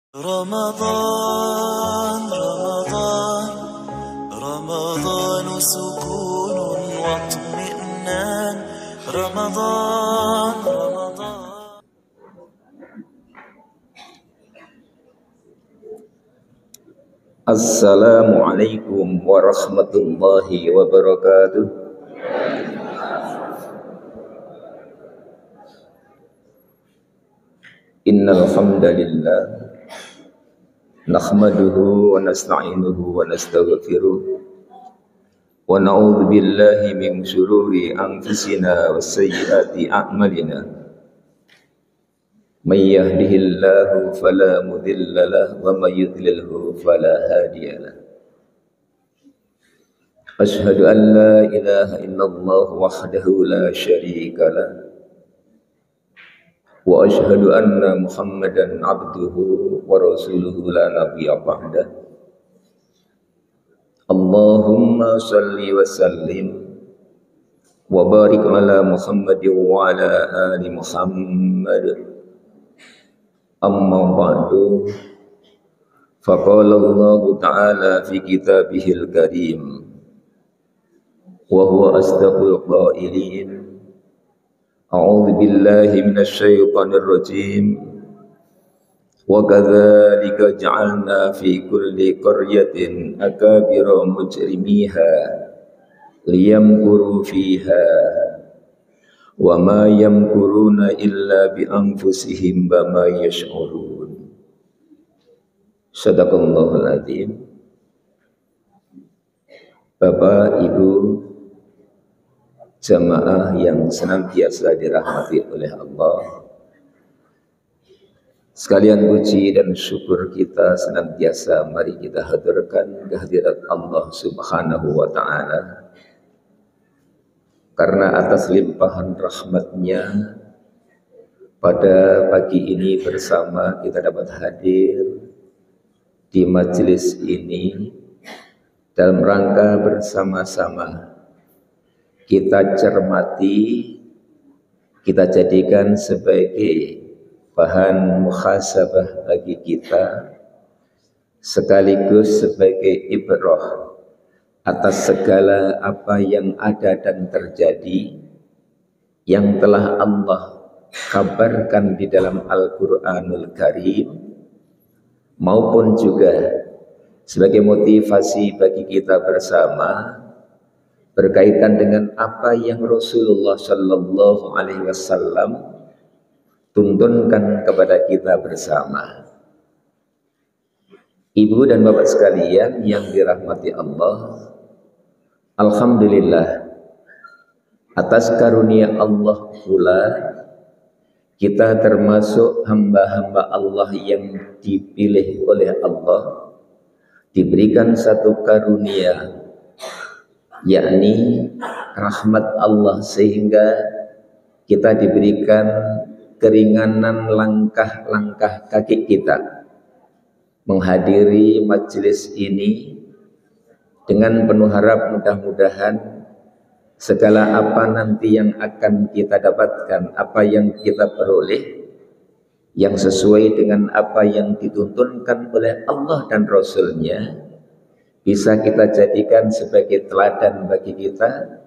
رمضان رمضان رمضان سكون واطمئنان رمضان رمضان. Assalamualaikum warahmatullahi wabarakatuh. Innal hamdalillah nahmaduhu wa nasta'inuhu wa nastaghfiruh wa na'udzu billahi min shururi anfusina wa sayyiati a'malina. May yahdihillahu fala mudilla lahu wa may yudlilhu fala hadiya lahu. Asyhadu an la ilaha illallah wahdahu la syarika lahu wa asyhadu anna Muhammadan abduhu wa rasuluhu la nabiyya ba'dah. Allahumma salli wa sallim wa barik ala Muhammadin wa ala ali Muhammad. Amma ba'du, faqala Allah ta'ala fi kitabihil karim wa huwa asdaqul qailin. A'udzu billahi minasy syaithanir rajim. Wa kadzalika ja'alna fi kulli qaryatin akabira mujrimiha liyamkuru fiha wa ma yamkuruna illa bi anfusihim wa ma yash'urun. Shadaqallahul adzim. Bapak, Ibu, jamaah yang senantiasa dirahmati oleh Allah, sekalian puji dan syukur kita senantiasa mari kita haturkan kehadirat Allah Subhanahu wa ta'ala. Karena atas limpahan rahmatnya pada pagi ini bersama kita dapat hadir di majelis ini dalam rangka bersama-sama kita cermati, kita jadikan sebagai bahan muhasabah bagi kita, sekaligus sebagai ibrah atas segala apa yang ada dan terjadi yang telah Allah kabarkan di dalam Al-Quranul Karim, maupun juga sebagai motivasi bagi kita bersama berkaitan dengan apa yang Rasulullah Sallallahu Alaihi Wasallam tuntunkan kepada kita bersama. Ibu dan bapak sekalian yang dirahmati Allah, alhamdulillah atas karunia Allah pula kita termasuk hamba-hamba Allah yang dipilih oleh Allah, diberikan satu karunia, yakni rahmat Allah, sehingga kita diberikan keringanan langkah-langkah kaki kita menghadiri majelis ini dengan penuh harap mudah-mudahan segala apa nanti yang akan kita dapatkan, apa yang kita peroleh yang sesuai dengan apa yang dituntunkan oleh Allah dan Rasul-Nya bisa kita jadikan sebagai teladan bagi kita,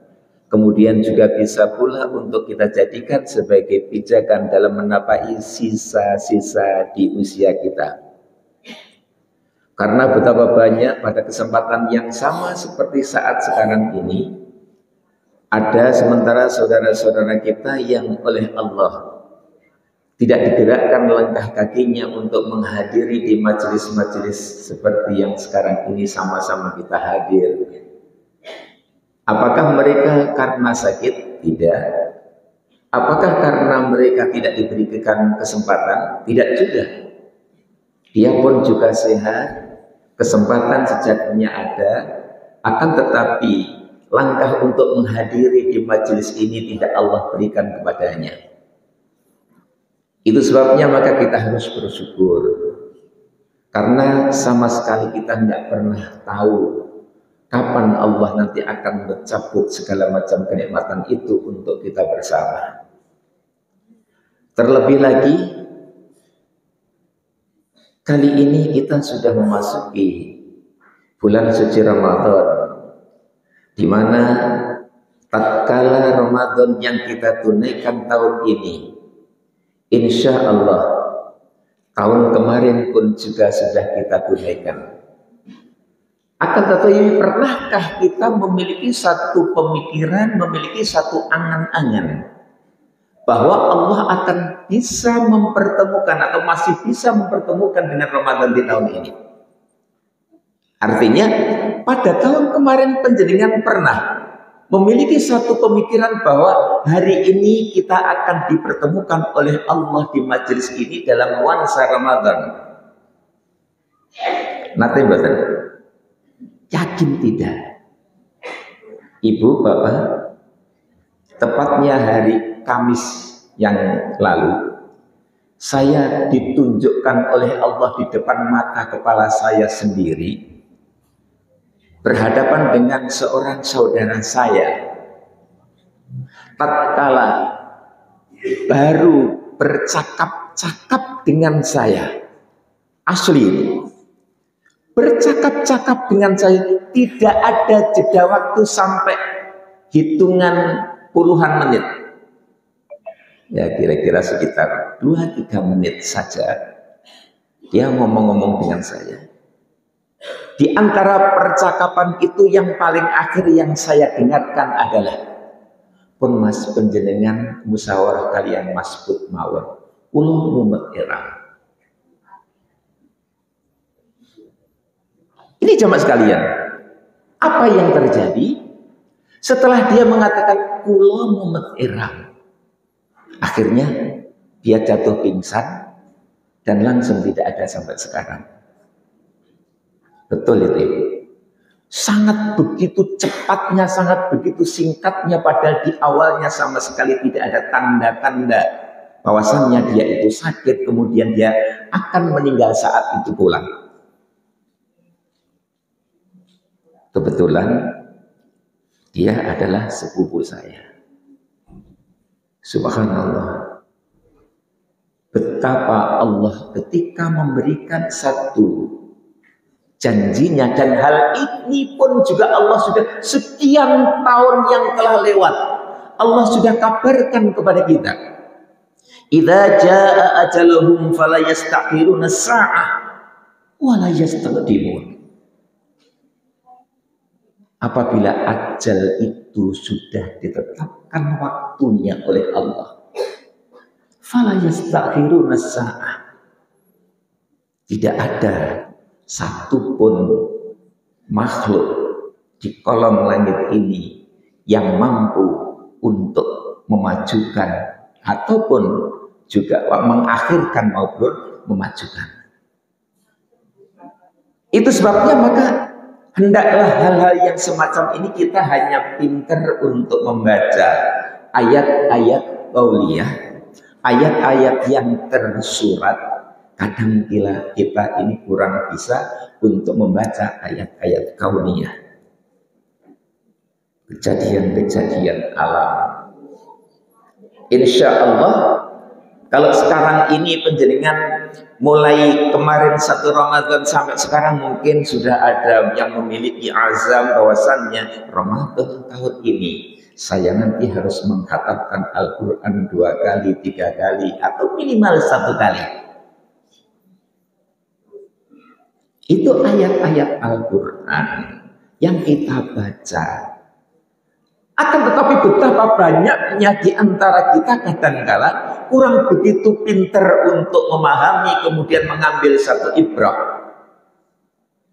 kemudian juga bisa pula untuk kita jadikan sebagai pijakan dalam menapai sisa-sisa di usia kita. Karena betapa banyak pada kesempatan yang sama seperti saat sekarang ini, ada sementara saudara-saudara kita yang oleh Allah tidak digerakkan langkah kakinya untuk menghadiri di majelis-majelis seperti yang sekarang ini sama-sama kita hadir. Apakah mereka karena sakit? Tidak. Apakah karena mereka tidak diberikan kesempatan? Tidak juga. Dia pun juga sehat, kesempatan sejaknya ada, akan tetapi langkah untuk menghadiri di majelis ini tidak Allah berikan kepadanya. Itu sebabnya maka kita harus bersyukur, karena sama sekali kita tidak pernah tahu kapan Allah nanti akan mencabut segala macam kenikmatan itu untuk kita bersama. Terlebih lagi Kali ini kita sudah memasuki bulan suci Ramadan, di mana tatkala Ramadan yang kita tunaikan tahun ini, insya Allah tahun kemarin pun juga sudah kita tunaikan. Akan tetapi pernahkah kita memiliki satu pemikiran, memiliki satu angan-angan bahwa Allah akan bisa mempertemukan atau masih bisa mempertemukan dengan Ramadan di tahun ini? Artinya pada tahun kemarin panjenengan pernah memiliki satu pemikiran bahwa hari ini kita akan dipertemukan oleh Allah di majelis ini dalam nuansa Ramadan. Nate mboten? Yakin tidak? Ibu, Bapak, tepatnya hari Kamis yang lalu, saya ditunjukkan oleh Allah di depan mata kepala saya sendiri, berhadapan dengan seorang saudara saya, tatkala baru bercakap-cakap dengan saya, asli ini, bercakap-cakap dengan saya, tidak ada jeda waktu sampai hitungan puluhan menit. Ya kira-kira sekitar 2-3 menit saja dia ngomong-ngomong dengan saya. Di antara percakapan itu yang paling akhir yang saya dengarkan adalah, pun mas panjenengan musyawarah kalian masbut mawon kula mumet irang. Ini jamaah sekalian, apa yang terjadi setelah dia mengatakan kula mumet irang? Akhirnya dia jatuh pingsan dan langsung tidak ada sampai sekarang. Betul itu, Ibu. Sangat begitu cepatnya, sangat begitu singkatnya, padahal di awalnya sama sekali tidak ada tanda-tanda bahwasannya dia itu sakit, kemudian dia akan meninggal saat itu pulang. Kebetulan dia adalah sepupu saya. Subhanallah, betapa Allah ketika memberikan satu janjinya, dan hal ini pun juga Allah sudah sekian tahun yang telah lewat, Allah sudah kabarkan kepada kita, idza jaa ajaluhum fala yastakhiruna sa'ah wa la yastaqdimun. Apabila ajal itu sudah ditetapkan waktunya oleh Allah, fala yastakhiruna sa'ah, tidak ada satupun makhluk di kolom langit ini yang mampu untuk memajukan ataupun juga mengakhirkan maupun memajukan. Itu sebabnya maka hendaklah hal-hal yang semacam ini kita hanya pintar untuk membaca ayat-ayat qauliyah, ayat-ayat yang tersurat. Kadang kita ini kurang bisa untuk membaca ayat-ayat kauniyah, kejadian-kejadian alam. Insya Allah kalau sekarang ini penjenengan mulai kemarin 1 Ramadan sampai sekarang mungkin sudah ada yang memiliki azam bahwasannya Ramadan tahun ini saya nanti harus mengkhatamkan Al-Quran 2 kali, 3 kali, atau minimal 1 kali. Itu ayat-ayat Al-Quran yang kita baca. Akan tetapi betapa banyaknya di antara kita kadangkala kurang begitu pintar untuk memahami, kemudian mengambil satu ibrah,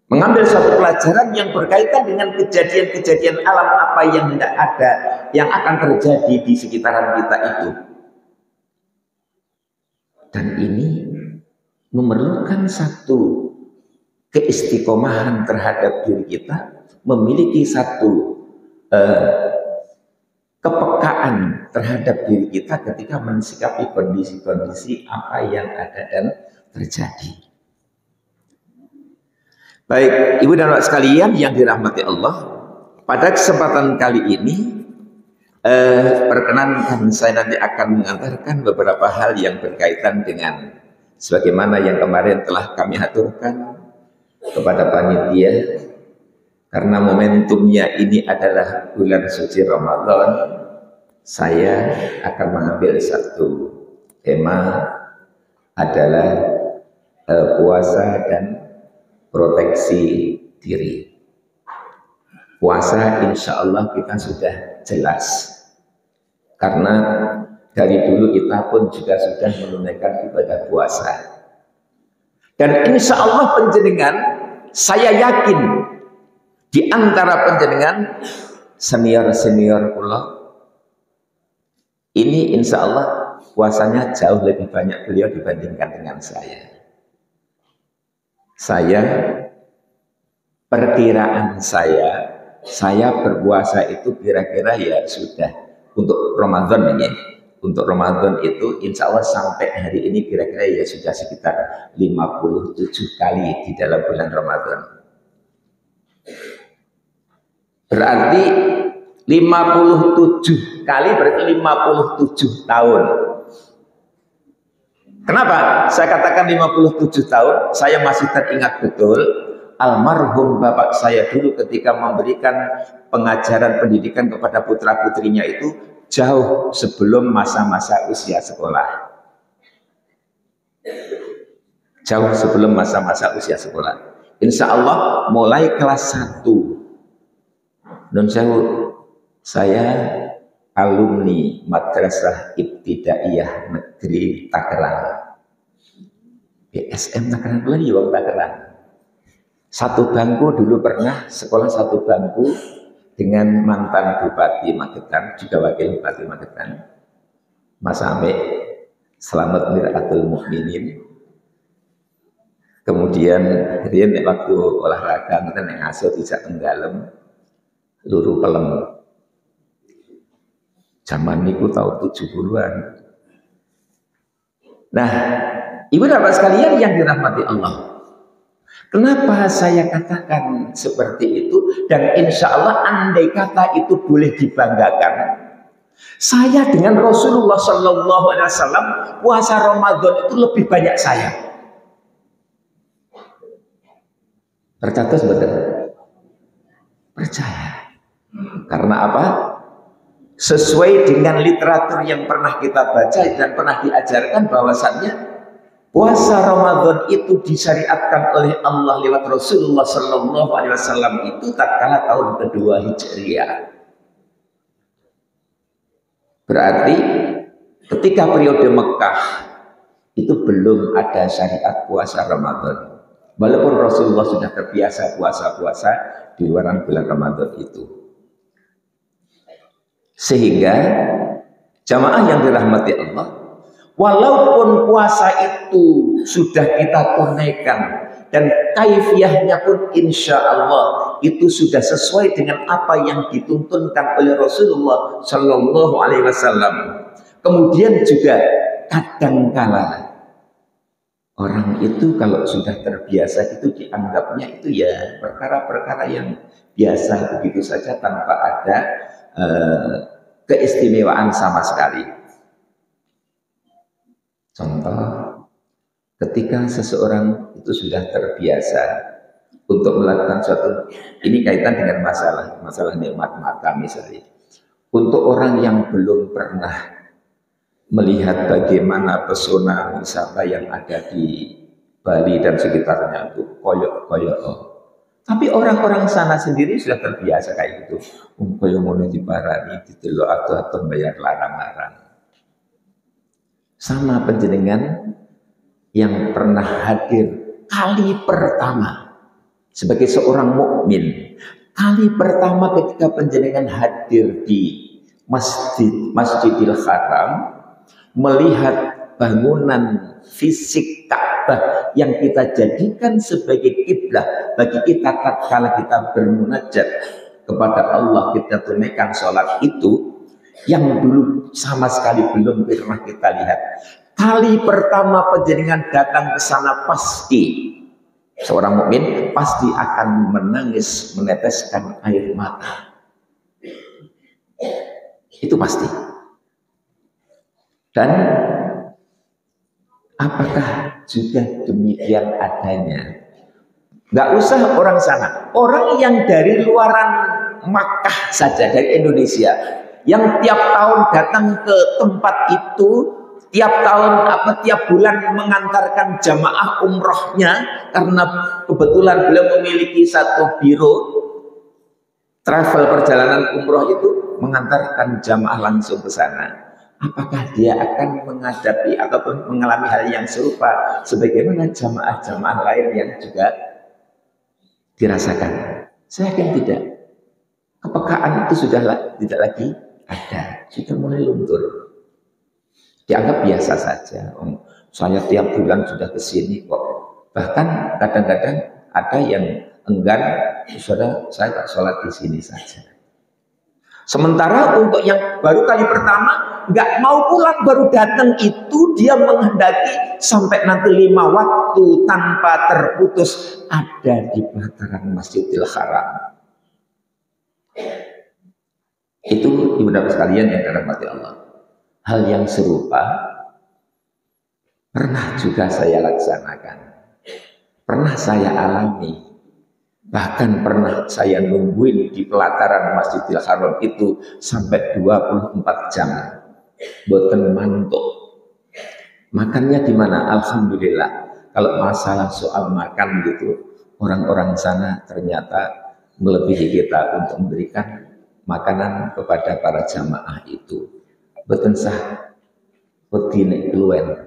mengambil satu pelajaran yang berkaitan dengan kejadian-kejadian alam apa yang tidak ada, yang akan terjadi di sekitaran kita itu. Dan ini memerlukan satu keistiqomahan terhadap diri kita, memiliki satu kepekaan terhadap diri kita ketika mensikapi kondisi-kondisi apa yang ada dan terjadi. Baik, ibu dan bapak sekalian yang dirahmati Allah, pada kesempatan kali ini perkenankan saya nanti akan mengantarkan beberapa hal yang berkaitan dengan sebagaimana yang kemarin telah kami aturkan kepada panitia, karena momentumnya ini adalah bulan suci Ramadan, saya akan mengambil satu tema adalah puasa dan proteksi diri. Puasa insya Allah kita sudah jelas, karena dari dulu kita pun juga sudah menunaikan ibadah puasa. Dan insya Allah penjenengan, saya yakin di antara penjenengan senior-senior pula, ini insya Allah puasanya jauh lebih banyak beliau dibandingkan dengan saya. Perkiraan saya berpuasa itu kira-kira ya sudah untuk Ramadan ini. Untuk Ramadan itu insya Allah sampai hari ini kira-kira ya sudah sekitar 57 kali di dalam bulan Ramadan. Berarti 57 kali berarti 57 tahun. Kenapa saya katakan 57 tahun? Saya masih teringat betul almarhum bapak saya dulu ketika memberikan pengajaran pendidikan kepada putra-putrinya itu jauh sebelum masa-masa usia sekolah. Jauh sebelum masa-masa usia sekolah. Insya Allah mulai kelas 1. Dan saya alumni Madrasah Ibtidaiyah Negeri Tangerang. BSM Tangerang dulu ya Bang Tangerang. Satu bangku dulu pernah sekolah satu bangku dengan mantan Bupati Magetan, juga Wakil Bupati Magetan, Mas Ame, Selamat Mir'atul Mukminin. Kemudian dia waktu olahraga kita yang asuh tidak tenggelam, luru pelem. Zaman niku tahun 70-an. Nah, ibu bapak sekalian yang dirahmati Allah. Kenapa saya katakan seperti itu? Dan insya Allah andai kata itu boleh dibanggakan, saya dengan Rasulullah Sallallahu Alaihi Wasallam puasa Ramadan itu lebih banyak saya. Percaya betul? Percaya. Karena apa? Sesuai dengan literatur yang pernah kita baca dan pernah diajarkan bahwasannya puasa Ramadan itu disyariatkan oleh Allah lewat Rasulullah Sallallahu Alaihi Wasallam itu tatkala tahun kedua Hijriah. Berarti ketika periode Mekah itu belum ada syariat puasa Ramadan. Walaupun Rasulullah sudah terbiasa puasa-puasa di luar bulan Ramadan itu. Sehingga jamaah yang dirahmati Allah, walaupun puasa itu sudah kita tunaikan dan kaifiyahnya pun insya Allah itu sudah sesuai dengan apa yang dituntunkan oleh Rasulullah Shallallahu Alaihi Wasallam. Kemudian juga kadangkala orang itu kalau sudah terbiasa itu dianggapnya itu ya perkara-perkara yang biasa begitu saja tanpa ada keistimewaan sama sekali. Contoh, ketika seseorang itu sudah terbiasa untuk melakukan suatu, ini kaitan dengan masalah nikmat mata misalnya. Untuk orang yang belum pernah melihat bagaimana pesona wisata yang ada di Bali dan sekitarnya itu koyok-koyok. Tapi orang-orang sana sendiri sudah terbiasa kayak gitu. Koyok mau diparani, didelok atau bayar larang-larang. Sama penjenengan yang pernah hadir kali pertama sebagai seorang mukmin, kali pertama ketika penjenengan hadir di Masjidil Haram, melihat bangunan fisik Ka'bah yang kita jadikan sebagai kiblat bagi kita tatkala kita bermunajat kepada Allah, kita tunaikan sholat itu yang dulu sama sekali belum pernah kita lihat. Kali pertama penjenengan datang ke sana, pasti seorang mukmin pasti akan menangis, meneteskan air mata. Itu pasti. Dan apakah juga demikian adanya. Nggak usah orang sana, orang yang dari luaran Makkah saja, dari Indonesia, yang tiap tahun datang ke tempat itu, tiap bulan mengantarkan jamaah umrohnya, karena kebetulan beliau memiliki satu biro travel perjalanan umroh itu, mengantarkan jamaah langsung ke sana. Apakah dia akan menghadapi ataupun mengalami hal yang serupa sebagaimana jamaah-jamaah lain yang juga dirasakan? Saya yakin tidak. Kepekaan itu sudah tidak lagi ada, sudah mulai luntur. Dianggap biasa saja. Saya tiap bulan sudah ke sini kok. Bahkan kadang-kadang ada yang enggan, saudara, saya tak sholat di sini saja. Sementara untuk yang baru kali pertama nggak mau pulang, baru datang itu dia menghendaki sampai nanti 5 waktu tanpa terputus ada di pelataran Masjidil Haram. Itu ibu bapak sekalian yang dirahmati Allah. Hal yang serupa pernah juga saya laksanakan, pernah saya alami. Bahkan pernah saya nungguin di pelataran Masjidil Haram itu sampai 24 jam. Boten mantuk. Makannya di mana? Alhamdulillah. Kalau masalah soal makan gitu, orang-orang sana ternyata melebihi kita untuk memberikan makanan kepada para jamaah itu. Boten sah. Bedine keluwen.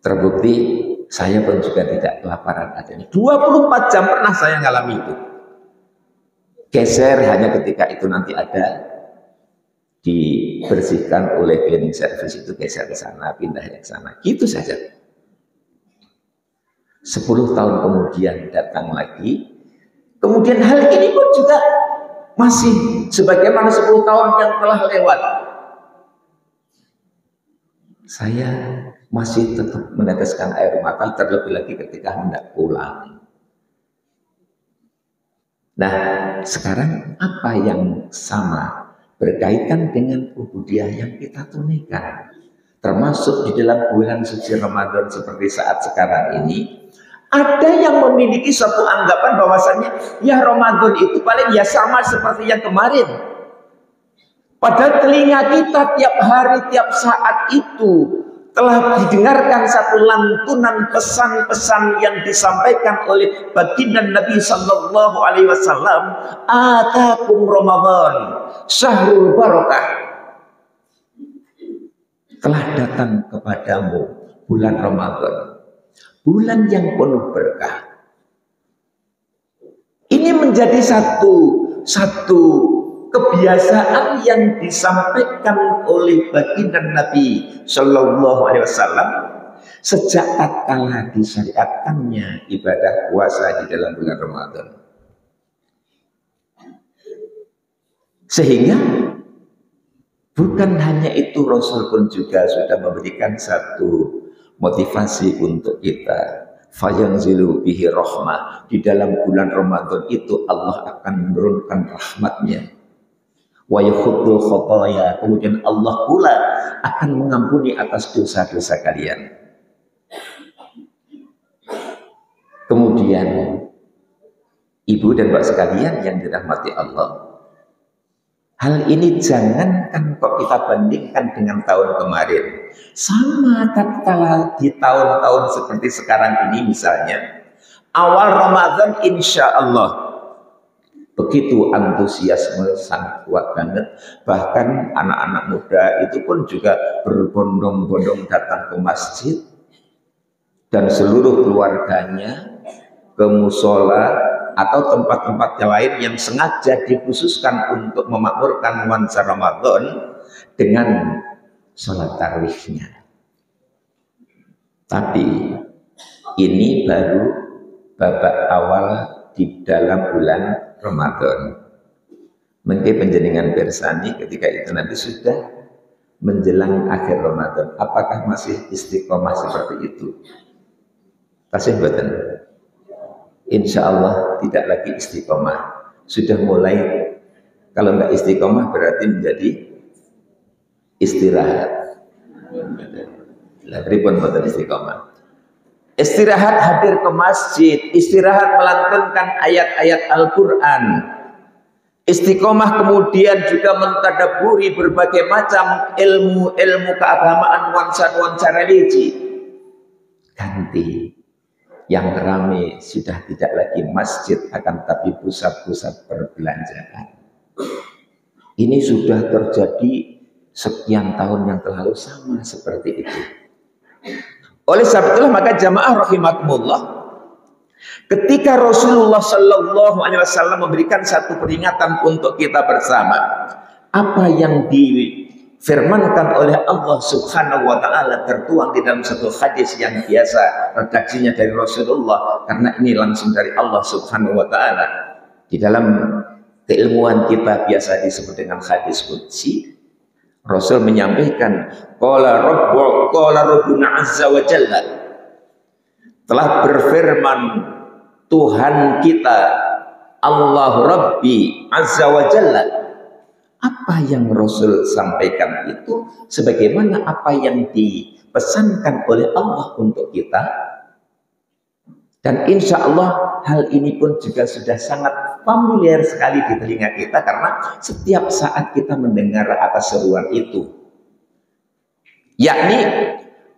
Terbukti saya pun juga tidak kelaparan adanya. 24 jam pernah saya ngalami itu. Geser hanya ketika itu nanti ada dibersihkan oleh cleaning service, itu geser ke sana, pindah ke sana. Gitu saja. 10 tahun kemudian datang lagi. Kemudian hal ini pun juga masih sebagaimana 10 tahun yang telah lewat. Saya masih tetap meneteskan air mata, terlebih lagi ketika hendak pulang. Nah, sekarang apa yang sama berkaitan dengan ubudiyah yang kita tunaikan, termasuk di dalam bulan suci Ramadan seperti saat sekarang ini? Ada yang memiliki suatu anggapan bahwasannya ya Ramadan itu paling ya sama seperti yang kemarin. Padahal telinga kita tiap hari, tiap saat itu telah didengarkan satu lantunan pesan-pesan yang disampaikan oleh baginda Nabi Sallallahu Alaihi Wasallam. Atakum Ramadan, syahrul barakah. Telah datang kepadamu bulan Ramadan, bulan yang penuh berkah. Ini menjadi satu kebiasaan yang disampaikan oleh baginda Nabi Shallallahu Alaihi Wasallam sejak tatkala disyariatkannya ibadah puasa di dalam bulan Ramadan. Sehingga bukan hanya itu, Rasul pun juga sudah memberikan satu motivasi untuk kita. Fayanzilu bihi rahmah, di dalam bulan Ramadan itu Allah akan menurunkan rahmatnya. Wa yakhudul khotoya, kemudian Allah pula akan mengampuni atas dosa-dosa kalian. Kemudian ibu dan bapak sekalian yang dirahmati Allah, hal ini jangankan kok kita bandingkan dengan tahun kemarin. Sama tatkala di tahun-tahun seperti sekarang ini misalnya, awal Ramadan insya Allah begitu antusiasme sangat kuat banget. Bahkan anak-anak muda itu pun juga berbondong-bondong datang ke masjid dan seluruh keluarganya ke musola atau tempat-tempat yang lain yang sengaja dikhususkan untuk memakmurkan nuansa Ramadan dengan sholat tarawihnya. Tapi ini baru babak awal di dalam bulan Ramadan. Mungkin penjenengan bersani ketika itu nanti sudah menjelang akhir Ramadan, apakah masih istiqomah seperti itu? Tasih boten? Insya Allah tidak lagi istiqomah. Sudah mulai, kalau nggak istiqomah berarti menjadi istirahat. Lah pripun boten istiqomah? istirahat hadir ke masjid, istirahat melantunkan ayat-ayat Al-Quran, istiqomah kemudian juga mentadaburi berbagai macam ilmu-ilmu keagamaan, nuansa-nuansa religi. Ganti, yang ramai sudah tidak lagi masjid, akan tapi pusat-pusat perbelanjaan. Ini sudah terjadi sekian tahun yang terlalu, sama seperti itu. Oleh sebab itulah maka jamaah rahimakumullah, ketika Rasulullah Shallallahu Alaihi Wasallam memberikan satu peringatan untuk kita bersama, apa yang difirmankan oleh Allah Subhanahu Wa Taala tertuang di dalam satu hadis yang biasa redaksinya dari Rasulullah, karena ini langsung dari Allah Subhanahu Wa Taala. Di dalam keilmuan kita biasa disebut dengan hadis qudsi. Rasul menyampaikan, qala Rabbuna azza wa jalla, telah berfirman Tuhan kita Allah Rabbi azza wa jalla. Apa yang Rasul sampaikan itu sebagaimana apa yang dipesankan oleh Allah untuk kita, dan insya Allah hal ini pun juga sudah sangat familiar sekali di telinga kita, karena setiap saat kita mendengar atas seruan itu, yakni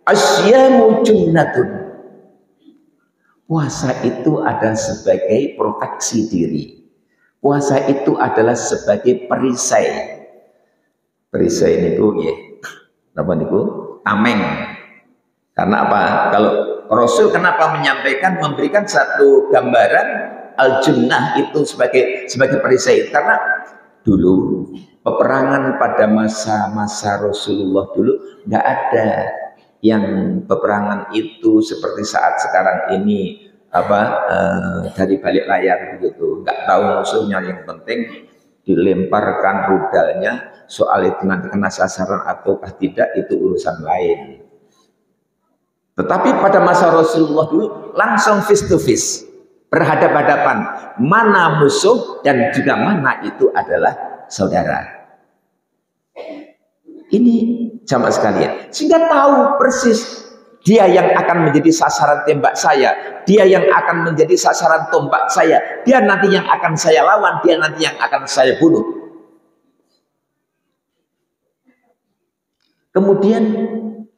asyamu junnatun, puasa itu adalah sebagai proteksi diri, puasa itu adalah sebagai perisai. Perisai ini apa niku? Tameng. Karena apa? Kalau Rasul kenapa menyampaikan, memberikan satu gambaran al-junnah itu sebagai perisai? Karena dulu peperangan pada masa-masa Rasulullah dulu nggak ada yang peperangan itu seperti saat sekarang ini dari balik layar begitu, nggak tahu musuhnya, yang penting dilemparkan rudalnya. Soal itu nanti kena sasaran ataukah tidak itu urusan lain. Tetapi pada masa Rasulullah dulu langsung face to face, berhadapan-hadapan, mana musuh dan juga mana itu adalah saudara. Ini jamaah sekalian, sehingga tahu persis dia yang akan menjadi sasaran tembak saya, dia yang akan menjadi sasaran tombak saya, dia nanti yang akan saya lawan, dia nanti yang akan saya bunuh. Kemudian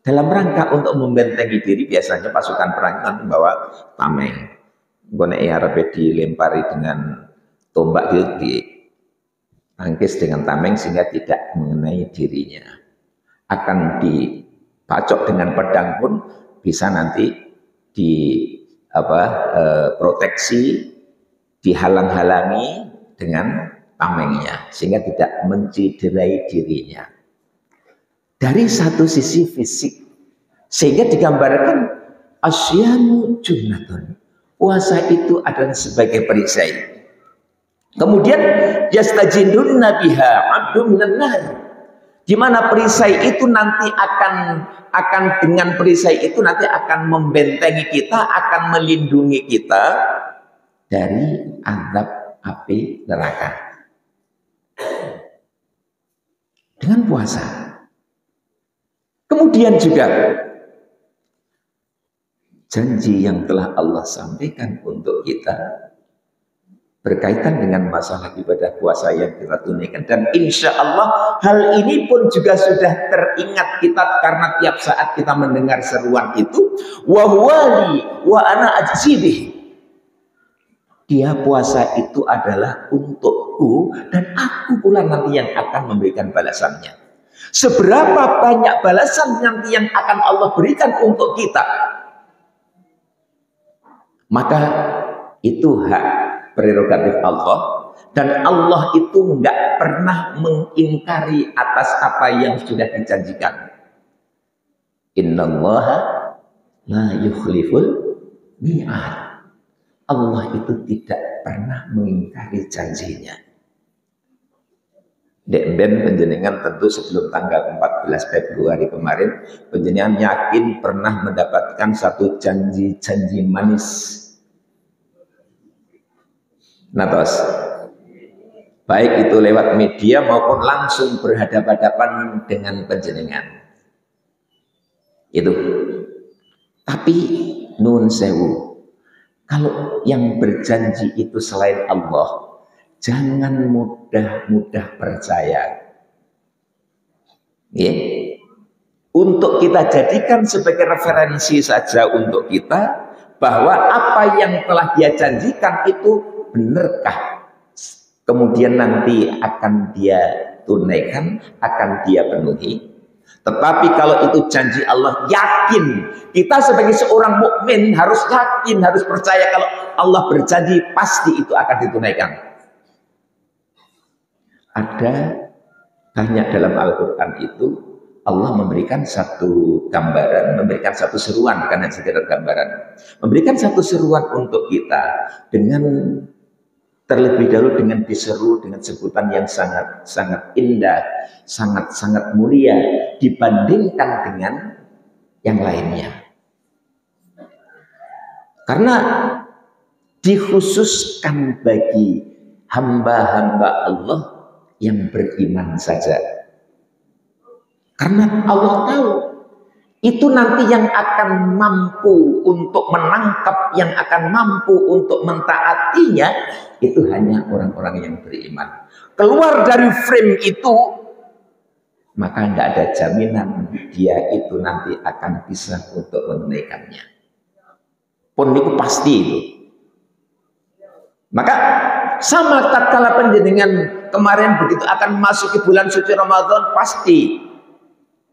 dalam rangka untuk membentengi diri, biasanya pasukan perang itu membawa tameng. Gonei Arabe dilempari dengan tombak, ditangkis dengan tameng sehingga tidak mengenai dirinya. Akan dipacok dengan pedang pun bisa nanti proteksi, dihalang-halangi dengan tamengnya sehingga tidak menciderai dirinya. Dari satu sisi fisik, sehingga digambarkan asyamu junnatun, puasa itu adalah sebagai perisai. Kemudian yastajindunna biha abdu minan nar, di mana perisai itu nanti akan dengan perisai itu nanti akan membentengi kita, akan melindungi kita dari azab api neraka. Dengan puasa. Kemudian juga janji yang telah Allah sampaikan untuk kita berkaitan dengan masalah ibadah puasa yang kita tunaikan, dan insya Allah hal ini pun juga sudah teringat kita karena tiap saat kita mendengar seruan itu, wa huwali wa ana ajzibih, dia puasa itu adalah untukku dan aku pula nanti yang akan memberikan balasannya. Seberapa banyak balasan nanti yang akan Allah berikan untuk kita, maka itu hak prerogatif Allah, dan Allah itu nggak pernah mengingkari atas apa yang sudah dijanjikan. Innallaha la yukhliful mi'ad. Allah itu tidak pernah mengingkari janjinya. Dek-ben penjenengan tentu sebelum tanggal 14 Februari kemarin, penjenengan yakin pernah mendapatkan satu janji-janji manis. Natos, baik itu lewat media maupun langsung berhadapan-hadapan dengan penjenengan. Itu. Tapi Nun sewu. Kalau yang berjanji itu selain Allah, jangan mudah-mudah percaya. Ya. Untuk kita jadikan sebagai referensi saja untuk kita, bahwa apa yang telah dia janjikan itu benarkah? Kemudian nanti akan dia tunaikan, akan dia penuhi. Tetapi kalau itu janji Allah, yakin. Kita sebagai seorang mukmin harus yakin, harus percaya kalau Allah berjanji pasti itu akan ditunaikan. Ada banyak dalam Al-Quran itu Allah memberikan satu gambaran, memberikan satu seruan, bukan hanya sekedar gambaran, memberikan satu seruan untuk kita dengan terlebih dahulu dengan diseru dengan sebutan yang sangat indah, sangat mulia dibandingkan dengan yang lainnya. Karena dikhususkan bagi hamba-hamba Allah yang beriman saja. Karena Allah tahu itu nanti yang akan mampu untuk menangkap, yang akan mampu untuk mentaatinya, itu hanya orang-orang yang beriman. Keluar dari frame itu, maka tidak ada jaminan dia itu nanti akan bisa untuk menunaikannya. Pun itu pasti itu. Maka sama tatkala panjenengan kemarin begitu akan masuk ke bulan suci Ramadan, pasti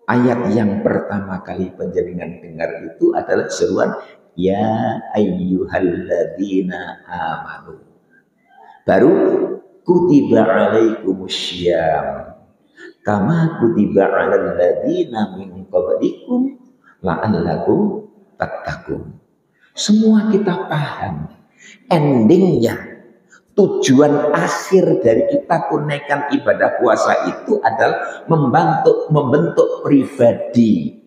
ayat yang pertama kali panjenengan dengar itu adalah seruan ya ayyuhalladzina amanu. Baru kutiba alaikumussyam kama kutiba alal ladzina min qablikum la'allakum tattaqun. Semua kita paham endingnya, tujuan akhir dari kita tunaikan ibadah puasa itu adalah membentuk pribadi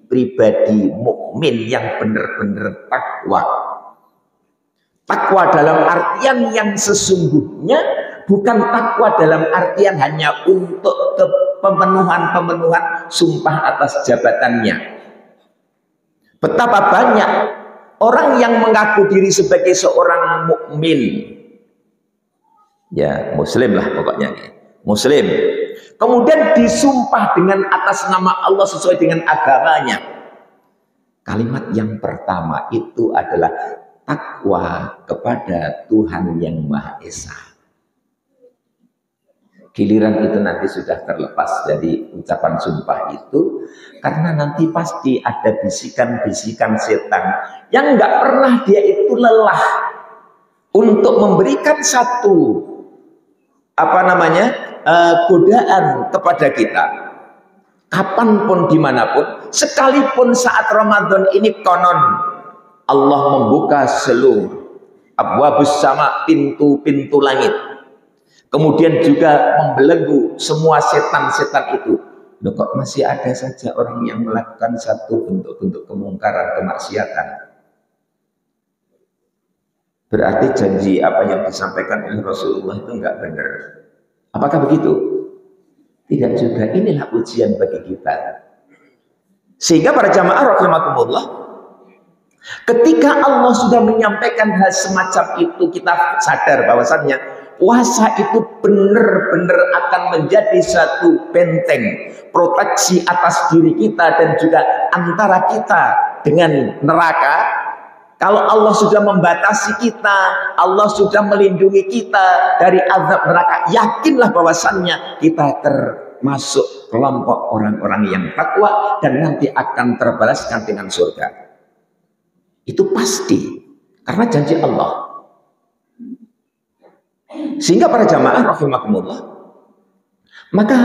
mukmin yang benar-benar takwa. Takwa dalam artian yang sesungguhnya, bukan takwa dalam artian hanya untuk pemenuhan sumpah atas jabatannya. Betapa banyak orang yang mengaku diri sebagai seorang mukmin, ya muslim lah pokoknya, muslim, kemudian disumpah dengan atas nama Allah sesuai dengan agamanya. Kalimat yang pertama itu adalah takwa kepada Tuhan yang Maha Esa. Giliran itu nanti sudah terlepas dari ucapan sumpah itu, karena nanti pasti ada bisikan-bisikan setan yang nggak pernah dia itu lelah untuk memberikan satu godaan kepada kita. Kapanpun, dimanapun, sekalipun saat Ramadan ini konon Allah membuka seluruh abwabus sama, pintu-pintu langit, kemudian juga membelenggu semua setan-setan itu. Loh, kok masih ada saja orang yang melakukan satu bentuk-bentuk kemungkaran, kemaksiatan? Berarti janji apa yang disampaikan oleh Rasulullah itu enggak benar. Apakah begitu? Tidak juga. Inilah ujian bagi kita. Sehingga para jamaah rahimakumullah, ketika Allah sudah menyampaikan hal semacam itu, kita sadar bahwasannya puasa itu benar-benar akan menjadi satu benteng proteksi atas diri kita dan juga antara kita dengan neraka. Kalau Allah sudah membatasi kita, Allah sudah melindungi kita dari azab neraka, yakinlah bahwasannya kita termasuk kelompok orang-orang yang takwa dan nanti akan terbalaskan dengan surga. Itu pasti, karena janji Allah. Sehingga para jamaah rahimakumullah, maka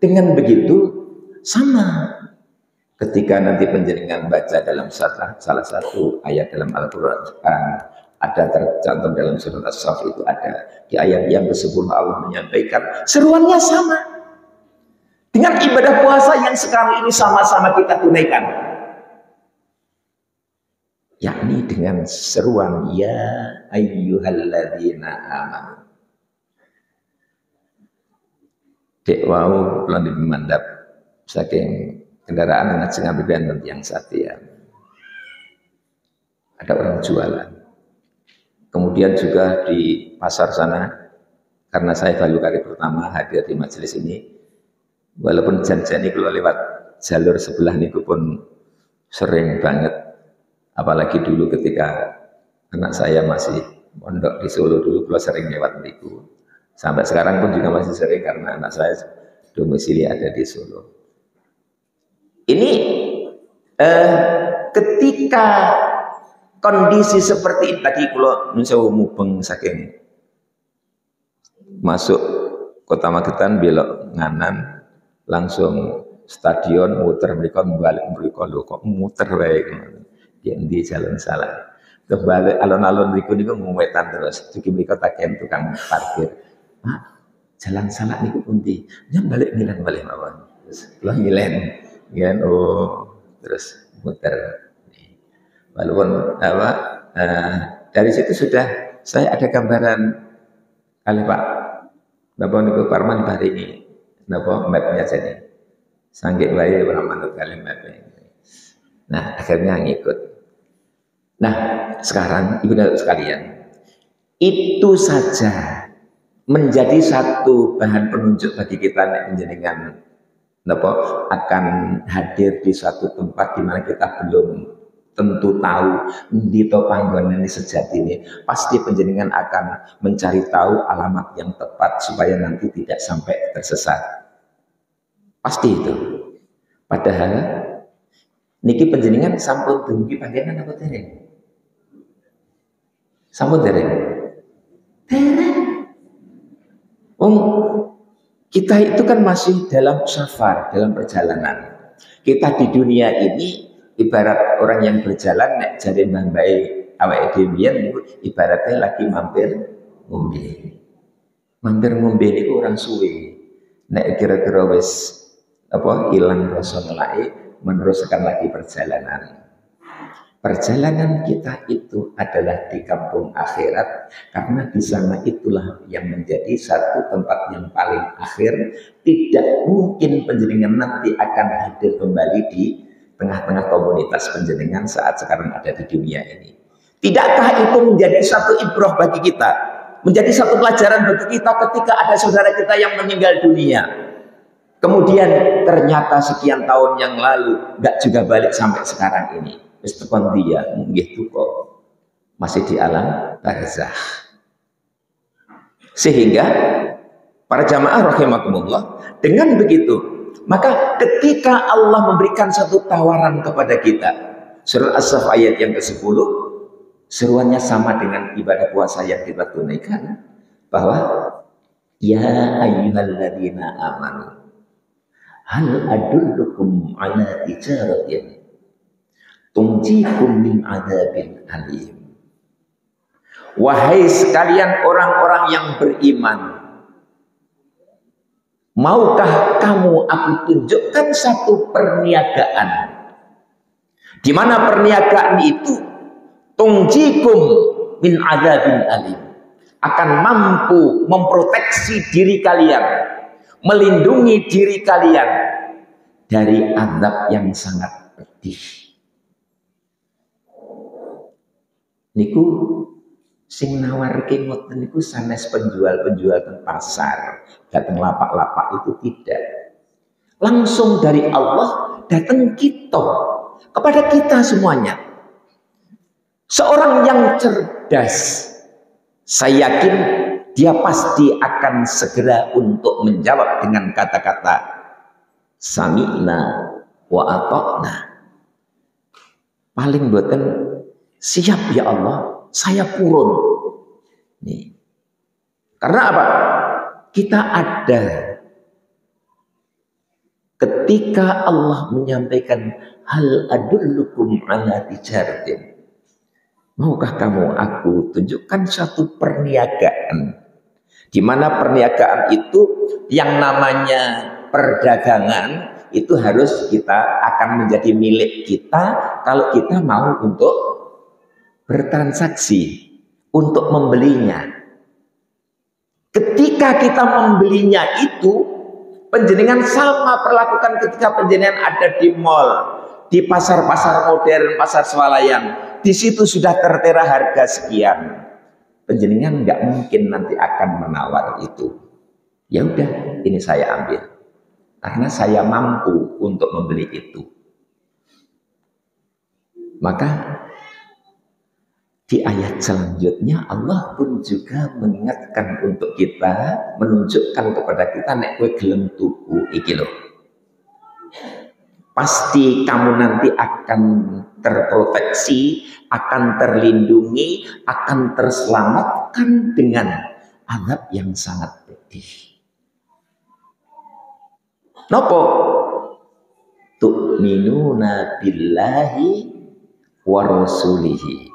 dengan begitu sama ketika nanti panjenengan baca dalam salah satu ayat dalam Al-Quran, ada tercantum dalam surat As-Saff, itu ada di ayat yang ke-10 Allah menyampaikan seruannya sama dengan ibadah puasa yang sekarang ini sama-sama kita tunaikan, yakni dengan seruan ya ayyuhalladzina amanu. Dek wau lan dimandap saking kendaraan ngajeng ambekan yang setia. ada orang jualan. Kemudian juga di pasar sana, karena saya baru kali pertama hadir di majelis ini, walaupun janjian ini kalau lewat jalur sebelah ini pun sering banget, apalagi dulu ketika anak saya masih mondok di Solo dulu, kalau sering lewat niku. Sampai sekarang pun juga masih sering karena anak saya domisili ada di Solo. Ini ketika kondisi seperti ini tadi, kalau misalnya mubeng saking masuk Kota Magetan belok nganan langsung stadion muter mereka balik mereka lho kok muter baik di jalan salah kembali alon-alon mereka niku ngwetan terus jadi mereka taken tukang parkir Pak jalan salah niku pundi nyam balik ngilen balik mawon terus lo ngilen oh terus muter walaupun apa dari situ sudah saya ada gambaran kali Pak Bapak niku Parman hari ini napa mapnya jadi sanggih bayi orang manut kali mapnya. Nah akhirnya ngikut. Nah sekarang ibu dan sekalian itu saja menjadi satu bahan penunjuk bagi kita menjenengan napa akan hadir di suatu tempat di mana kita belum tentu tahu di panggonan ini sejati ini pasti penjenengan akan mencari tahu alamat yang tepat supaya nanti tidak sampai tersesat pasti itu padahal niki penjenengan sampun dumugi panggonan apa dereng sampun dereng kita itu kan masih dalam safar dalam perjalanan kita di dunia ini ibarat orang yang berjalan nek jare mbah bae awake dhewe mbiyen niku ibaratnya lagi mampir ngombe niku orang suwe nek kira-kira wis apa ilang rasa ngelake meneruskan lagi perjalanan kita itu adalah di kampung akhirat karena di sana itulah yang menjadi satu tempat yang paling akhir tidak mungkin penjenengan nanti akan hadir kembali di tengah-tengah komunitas penjenengan saat sekarang ada di dunia ini. Tidakkah itu menjadi satu ibrah bagi kita? Menjadi satu pelajaran bagi kita ketika ada saudara kita yang meninggal dunia. Kemudian ternyata sekian tahun yang lalu nggak juga balik sampai sekarang ini. Meskipun dia gitu kok masih di alam barzakh. Sehingga para jamaah rahimakumullah dengan begitu maka ketika Allah memberikan satu tawaran kepada kita, surah As-Saff ayat yang ke-10, seruannya sama dengan ibadah puasa yang kita tunaikan, bahwa ya ayyuhalladzina amanu hal adullukum ala tijaratin tunjikum min adzabin alim. Wahai sekalian orang-orang yang beriman, maukah kamu aku tunjukkan satu perniagaan di mana perniagaan itu tunjikum min adzabin alim akan mampu memproteksi diri kalian, melindungi diri kalian dari azab yang sangat pedih. Niku sing nawarke ngoten niku sanes penjual-penjual teng pasar, datang lapak-lapak itu tidak. Langsung dari Allah datang kita, kepada kita semuanya. Seorang yang cerdas, saya yakin dia pasti akan segera untuk menjawab dengan kata-kata sami'na wa ata'na. Paling boten siap ya Allah, saya purun. Nih. Karena apa? Kita ada ketika Allah menyampaikan hal adullukum ala tijaratin. Maukah kamu aku tunjukkan suatu perniagaan di mana perniagaan itu yang namanya perdagangan itu harus kita akan menjadi milik kita kalau kita mau untuk bertransaksi, untuk membelinya. Ketika kita membelinya itu, penjenengan sama perlakukan ketika penjenengan ada di mall, di pasar-pasar modern, pasar swalayan. di situ sudah tertera harga sekian. Penjenengan nggak mungkin nanti akan menawar itu. Ya udah, ini saya ambil karena saya mampu untuk membeli itu. Maka di ayat selanjutnya Allah pun juga mengingatkan untuk kita, menunjukkan kepada kita nek kowe gelem tuku iki lho. Pasti kamu nanti akan terproteksi, akan terlindungi, akan terselamatkan dengan azab yang sangat pedih. Nopo? Tu'minuna billahi wa rasulihi.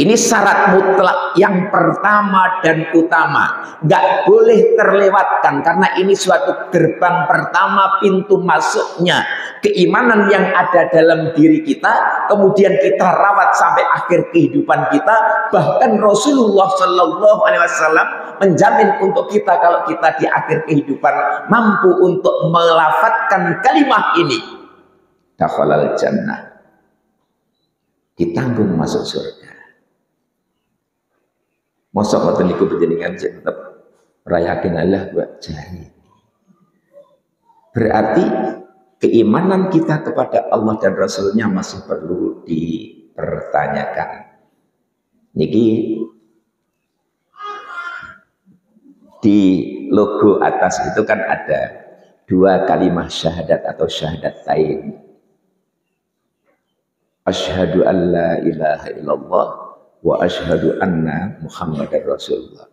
Ini syarat mutlak yang pertama dan utama, nggak boleh terlewatkan karena ini suatu gerbang pertama, pintu masuknya keimanan yang ada dalam diri kita, kemudian kita rawat sampai akhir kehidupan kita. Bahkan Rasulullah Shallallahu Alaihi Wasallam menjamin untuk kita kalau kita di akhir kehidupan mampu untuk melafadzkan kalimat ini, dakhalal jannah, ditanggung masuk surga. Masa ngoten niku panjenengan tetap rayakin Allah buat jari. Berarti keimanan kita kepada Allah dan Rasulnya masih perlu dipertanyakan. Niki di logo atas itu kan ada dua kalimat syahadat atau syahadatain. Asyhadu an la ilaha illallah wa asyhadu anna Muhammadar Rasulullah.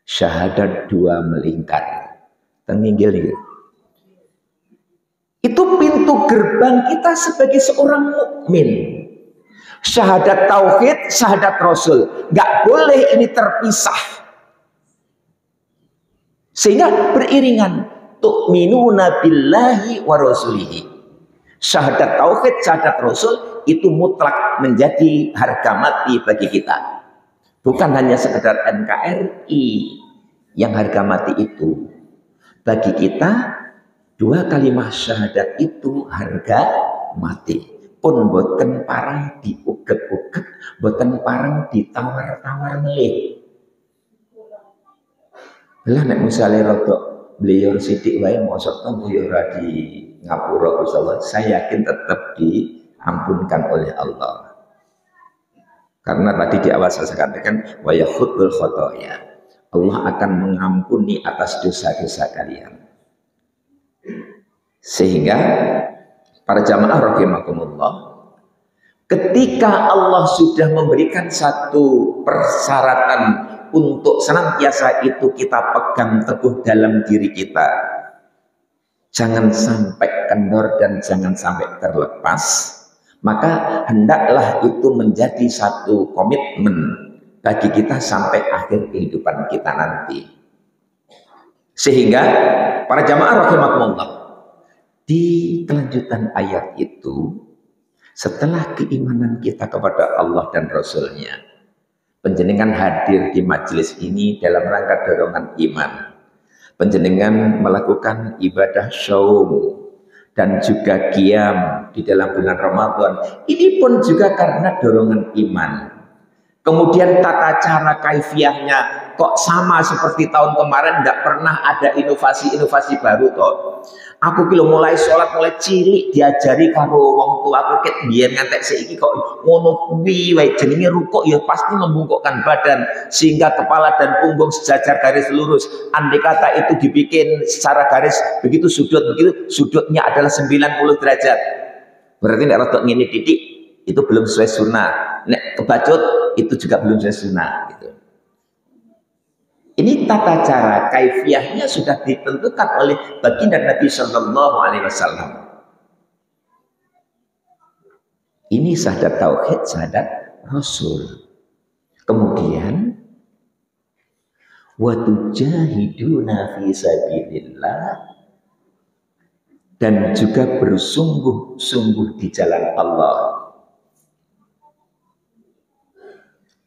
Syahadat dua melingkar. Tenginggil nih. Itu pintu gerbang kita sebagai seorang mukmin. Syahadat tauhid, syahadat Rasul. Gak boleh ini terpisah. Sehingga beriringan. Tu'minuna billahi wa rasulihi. Syahadat tauhid, syahadat Rasul itu mutlak menjadi harga mati bagi kita. Bukan hanya sekedar NKRI yang harga mati itu. Bagi kita dua kalimat syahadat itu harga mati. Pun boten parang diuget-uget, boten parang ditawar-tawar melih. Lah nek misale rodok beliau sidik wae mosok temu ya ora di ngapura Gusti Allah, saya yakin tetap diampunkan oleh Allah. Karena tadi di awal saya katakan wa yakhudul khotoya. Allah akan mengampuni atas dosa-dosa kalian. Sehingga para jamaah rahimakumullah, ketika Allah sudah memberikan satu persyaratan untuk senantiasa itu kita pegang teguh dalam diri kita, jangan sampai kendor dan jangan sampai terlepas, maka hendaklah itu menjadi satu komitmen bagi kita sampai akhir kehidupan kita nanti. Sehingga para jamaah rahimakumullah, di kelanjutan ayat itu, setelah keimanan kita kepada Allah dan Rasulnya, panjenengan hadir di majelis ini dalam rangka dorongan iman. Panjenengan melakukan ibadah syaum dan juga qiyam di dalam bulan Ramadan. Ini pun juga karena dorongan iman. Kemudian tata cara kaifiyahnya kok sama seperti tahun kemarin, tidak pernah ada inovasi-inovasi baru toh. Aku kilo mulai sholat mulai cilik diajari karo wong tua aku ket biyen ngantek saiki kok ngono kuwi wae jenenge rukuk ya pasti membungkukkan badan sehingga kepala dan punggung sejajar garis lurus. Andai kata itu dibikin secara garis begitu sudutnya adalah 90 derajat. Berarti nek rodok ngene titik itu belum sesuai sunnah. Nek kebacut itu juga belum sesuai sunnah gitu. Ini tata cara kaifiyahnya sudah ditentukan oleh baginda Nabi Shallallahu Alaihi Wasallam. Ini syahadat tauhid, syahadat Rasul. Kemudian wa tujahiduna fi sabilillah, dan juga bersungguh-sungguh di jalan Allah.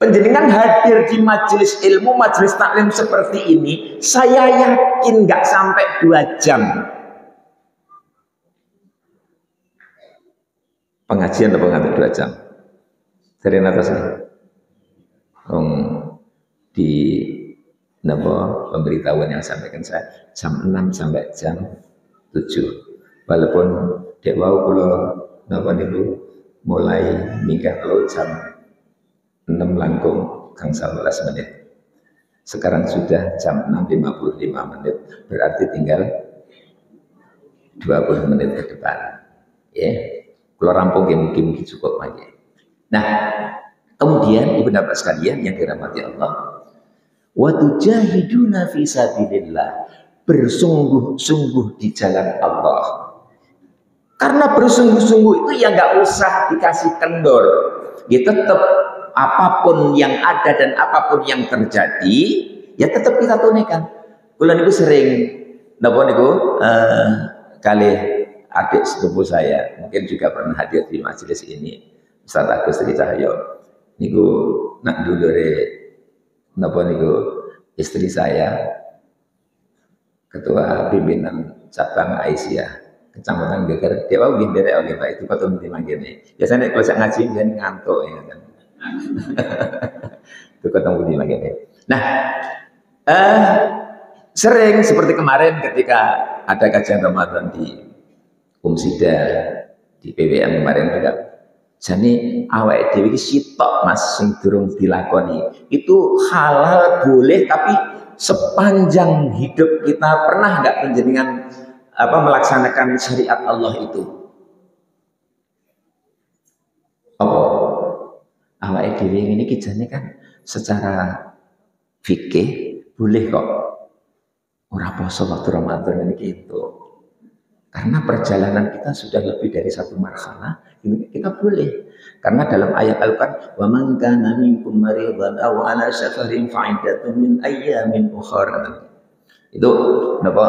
Penjenengan hadir di majelis ilmu, majelis taklim seperti ini, saya yakin nggak sampai 2 jam. Pengajian atau pengantar 2 jam? Sering atas nih. Di pemberitahuan yang sampaikan saya jam 6 sampai jam 7. Walaupun dek wau kula napa niku mulai minggat lo jam 6 langkung kang 11 menit. Sekarang sudah jam 6.55 menit, berarti tinggal 20 menit ke depan. Ya, kalau rampung mungkin cukup aja. Nah, kemudian ibu bapak sekalian yang dirahmati Allah, wa tujahiduna fi sabilillah, bersungguh-sungguh di jalan Allah. Karena bersungguh-sungguh itu ya nggak usah dikasih kendor, ya tetap apapun yang ada dan apapun yang terjadi, ya tetap kita tunaikan. Kula niku sering napa niku kali adik sepupu saya, mungkin juga pernah hadir di majelis ini, Ustaz Agus Tri Cahyo. Niku nak dulure napa niku istri saya, ketua pimpinan cabang Aisyah Kecamatan Geger. Dia wau nggih derek nggih Pak, itu patut dimangkene. Biasanya kalau saya ngaji jan ngantuk ya kan. Itu ketemu di mangkene. Nah, sering seperti kemarin ketika ada kajian Ramadan di Umsida di PWM kemarin juga. Jadi awake dhewe iki sitok Mas sing durung dilakoni. Itu halal boleh, tapi sepanjang hidup kita pernah nggak penjenengan melaksanakan syariat Allah itu? Awake dhewe ini kijane kan secara fikih boleh kok ora poso waktu Ramadan ini gitu. Karena perjalanan kita sudah lebih dari satu marhalah, ini kita boleh. Karena dalam ayat Al-Qur'an, "Wa man kana minkum maridan aw 'ala safarin fa'iddatun min ayyamin ukhra." Itu napa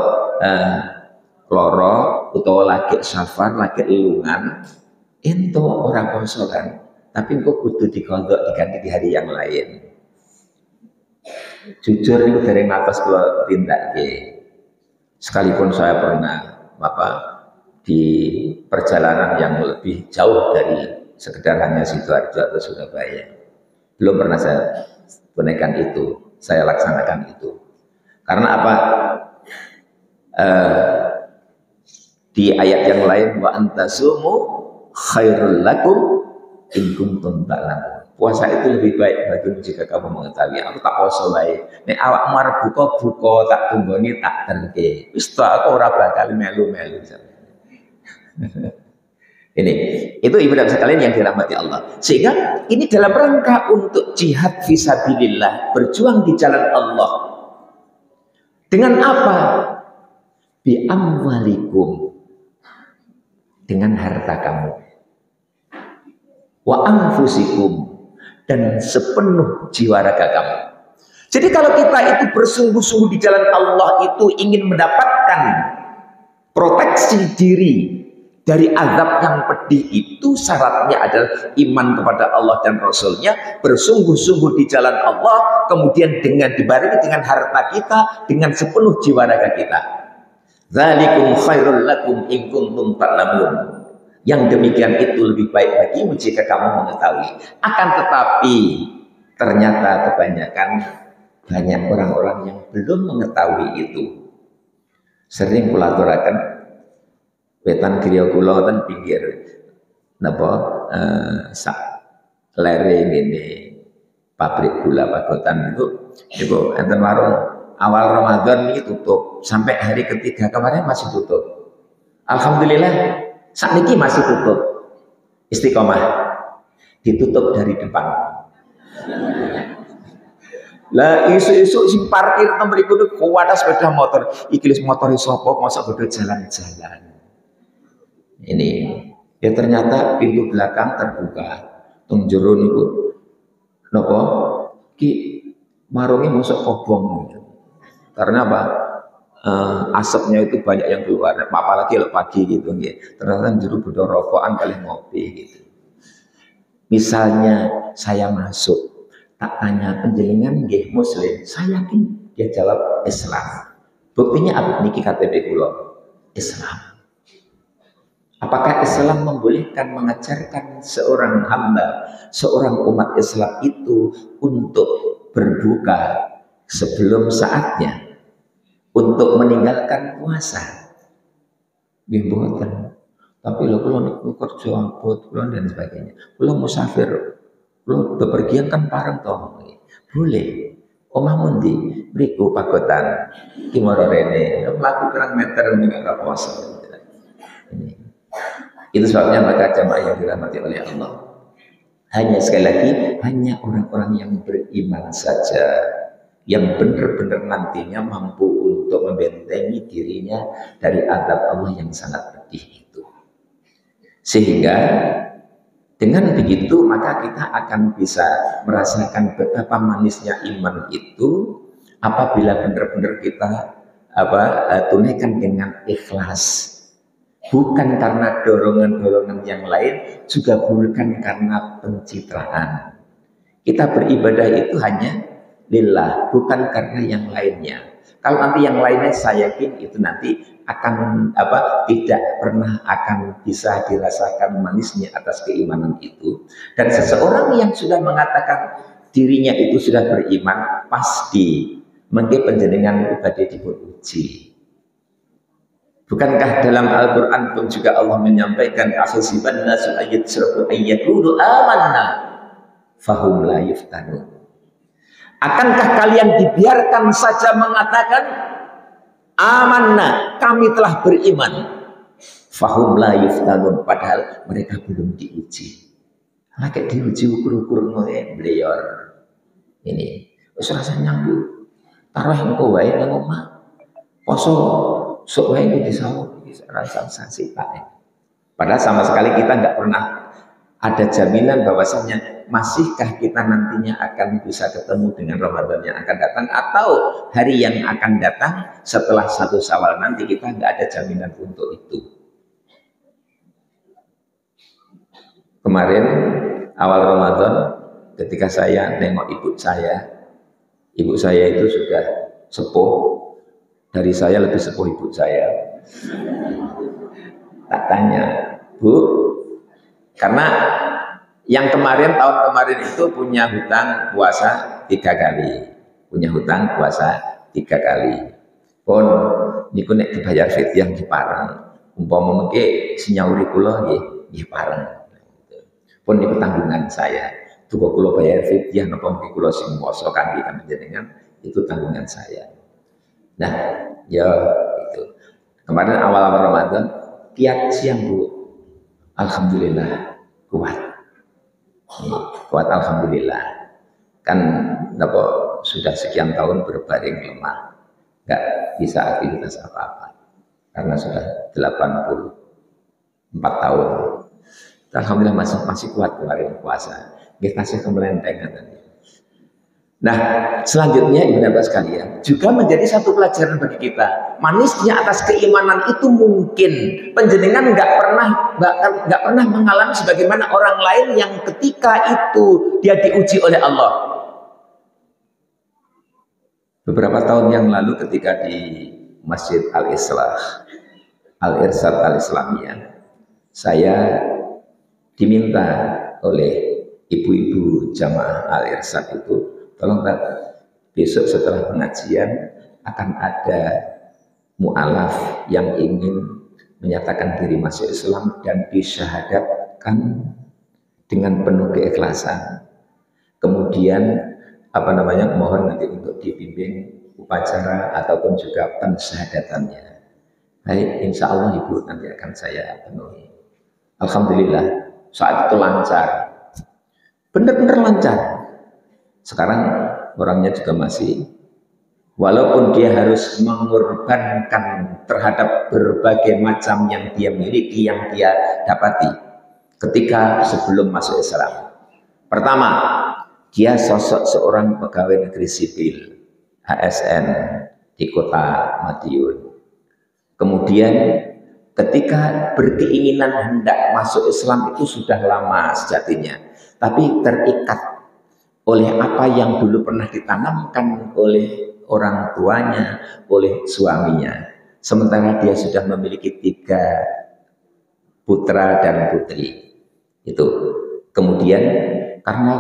loro utawa lagi safar, lagi lelungan, ento ora poso kan. Tapi engko kudu dikontok diganti di hari yang lain. Jujur niku dereng ngatos kula tindakke. Sekalipun saya pernah di perjalanan yang lebih jauh dari sekedar hanya Sidoarjo atau Surabaya, belum pernah saya tunaikan itu, saya laksanakan itu. Karena apa? Di ayat yang lain, wa antasumu khairul lakum in kuntum ta'lamun. Puasa itu lebih baik bagimu jika kamu mengetahui. Aku tak poso wae. Nek awakmu arep buka tak tunggoni tak terke. Wis tak aku ora bakal melu-melu. Ini itu ibu dan sekalian yang dirahmati Allah. Sehingga ini dalam rangka untuk jihad fisabilillah, berjuang di jalan Allah. Dengan apa? Bi amwalikum, dengan harta kamu. Wa anfusikum, dan sepenuh jiwa raga kamu. Jadi kalau kita itu bersungguh-sungguh di jalan Allah itu ingin mendapatkan proteksi diri dari azab yang pedih, itu syaratnya adalah iman kepada Allah dan Rasulnya, bersungguh-sungguh di jalan Allah, kemudian dengan dibarengi dengan harta kita, dengan sepenuh jiwa raga kita. Dzalikum khairul lakum in kuntum ta'lamun. Yang demikian itu lebih baik bagimu jika kamu mengetahui. Akan tetapi ternyata kebanyakan banyak orang-orang yang belum mengetahui itu. Sering kula aturaken wetan griya kula ten pinggir sak lere ngene pabrik gula Pagotan itu enten warung awal Ramadan ini tutup sampai hari ketiga kemarin masih tutup. Alhamdulillah sakniki masih tutup. Istiqomah ditutup dari depan. Lah isu-isu sing parkir nang mriku niku kuwat sepeda motor. Iki motor sapa masa bodho jalan-jalan. Ini ya ternyata pintu belakang terbuka. Tung jero niku napa? Ki marunge mosok kobong. Karena apa? Asapnya itu banyak yang keluar, apalagi kalau pagi gitu, ternyata juru bodho rokokan kali ngopi gitu. Misalnya saya masuk, tak tanya penjelingan nggih muslim, saya yakin dia jawab Islam. Buktinya apa? Niki KTP kula Islam. Apakah Islam membolehkan mengajarkan seorang hamba, seorang umat Islam itu untuk berbuka sebelum saatnya, untuk meninggalkan puasa? Mboten. Tapi lo kalau niku kerja abot dan sebagainya, kalau musafir, lo bepergian kan bareng toh, boleh. Omah mundi, beriku pagotan, kimoro rene, melaku kurang meter enggak puasa. Ini. Itu sebabnya maka jamaah yang dirahmati oleh Allah, hanya sekali lagi, hanya orang-orang yang beriman saja yang benar-benar nantinya mampu untuk membentengi dirinya dari azab Allah yang sangat pedih itu. Sehingga dengan begitu maka kita akan bisa merasakan betapa manisnya iman itu apabila benar-benar kita tunaikan dengan ikhlas. Bukan karena dorongan-dorongan yang lain, juga bukan karena pencitraan. Kita beribadah itu hanya lillah, bukan karena yang lainnya. Kalau nanti yang lainnya saya yakin itu nanti akan tidak pernah akan bisa dirasakan manisnya atas keimanan itu. Dan seseorang yang sudah mengatakan dirinya itu sudah beriman, pasti mengke panjenengan ibadah dipun uji. Bukankah dalam Al-Quran pun juga Allah menyampaikan ahasiban nasu ayyutraku ayyaqulu amanna fahum la yuftanun. Akankah kalian dibiarkan saja mengatakan amanna, kami telah beriman, fahum la yuftanun, padahal mereka belum diuji. Lagi diuji ukur-ukur ngoe beliau ini wis rasanya nyambut taruh engko wae nang omah poso sok wae itu disawuk rasa sanksi Pak. Padahal sama sekali kita nggak pernah ada jaminan bahwasanya masihkah kita nantinya akan bisa ketemu dengan Ramadan yang akan datang, atau hari yang akan datang setelah 1 Syawal nanti, kita nggak ada jaminan untuk itu. Kemarin awal Ramadan ketika saya nengok ibu saya itu sudah sepuh, dari saya lebih sepuh ibu saya. Tak tanya, Bu, karena yang kemarin, tahun kemarin itu punya hutang puasa 3 kali. Punya hutang puasa 3 kali. Pun niku nek dibayar fidyah nggih pareng. Umpama mengke sinyauri kula nggih pareng. Pun niku tanggungan saya. Duka kula bayar fidyah napa mengke kula sing poso kangge panjenengan, itu tanggungan saya. Nah, ya itu. Kemarin awal-awal Ramadan tiap siang, Bu, alhamdulillah kuat. Kuat alhamdulillah. Kan sudah sekian tahun berbaring lemah, nggak bisa aktivitas apa-apa karena sudah 84 tahun. Alhamdulillah masih kuat kemarin puasa. Kita kasih kemelentengan tadi. Nah, selanjutnya Ibu Bapak sekalian, juga menjadi satu pelajaran bagi kita. Manisnya atas keimanan itu mungkin panjenengan nggak pernah mengalami sebagaimana orang lain yang ketika itu dia diuji oleh Allah. Beberapa tahun yang lalu ketika di Masjid Al-Irsyad Al-Islamiyah, saya diminta oleh ibu-ibu jamaah Al-Irsyad itu, tolong besok setelah pengajian akan ada mu'alaf yang ingin menyatakan diri masuk Islam dan disyahadatkan dengan penuh keikhlasan. Kemudian mohon nanti untuk dibimbing upacara ataupun juga pensyahadatannya. Baik, insya Allah Ibu nanti akan saya penuhi. Alhamdulillah saat itu lancar, benar-benar lancar. Sekarang orangnya juga masih, walaupun dia harus mengorbankan terhadap berbagai macam yang dia miliki, yang dia dapati ketika sebelum masuk Islam. Pertama, dia sosok seorang pegawai negeri sipil ASN di kota Madiun. Kemudian ketika berkeinginan hendak masuk Islam itu sudah lama sejatinya, tapi terikat oleh apa yang dulu pernah ditanamkan oleh orang tuanya, oleh suaminya. Sementara dia sudah memiliki 3 putra dan putri. Itu. Kemudian karena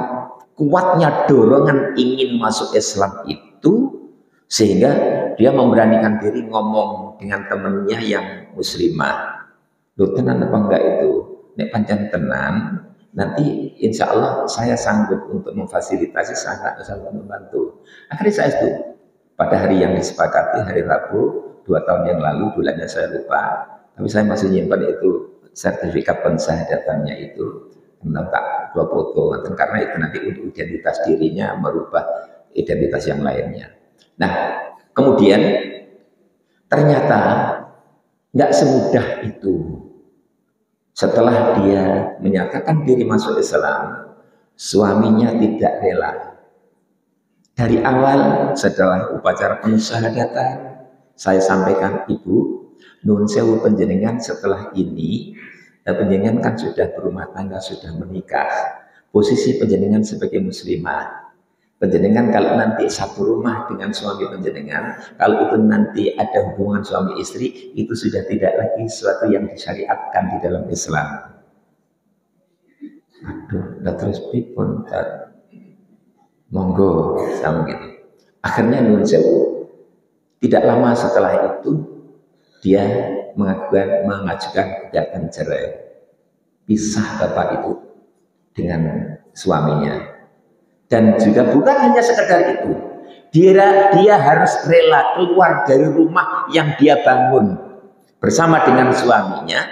kuatnya dorongan ingin masuk Islam itu, sehingga dia memberanikan diri ngomong dengan temannya yang muslimah. Loh, tenan apa enggak itu? Nek pancen tenan, nanti insya Allah saya sanggup untuk memfasilitasi, sangat membantu. Akhirnya saya itu pada hari yang disepakati, hari Rabu 2 tahun yang lalu, bulannya saya lupa, tapi saya masih nyimpan itu sertifikat pensyahadatannya itu, tak dua foto, karena itu nanti untuk identitas dirinya merubah identitas yang lainnya. Nah, kemudian ternyata nggak semudah itu. Setelah dia menyatakan diri masuk Islam, suaminya tidak rela. Dari awal setelah upacara pensyahadatan, saya sampaikan, Ibu, nun sewu panjenengan setelah ini, panjenengan kan sudah berumah tangga, sudah menikah. Posisi panjenengan sebagai muslimah. Panjenengan kalau nanti satu rumah dengan suami panjenengan, kalau itu nanti ada hubungan suami istri, itu sudah tidak lagi sesuatu yang disyariatkan di dalam Islam. Aduh, udah terus pripun, monggo sama gitu. Akhirnya nun sewu. Tidak lama setelah itu dia mengajukan gugatan cerai, pisah bapak itu dengan suaminya. Dan juga bukan hanya sekedar itu, dia harus rela keluar dari rumah yang dia bangun bersama dengan suaminya,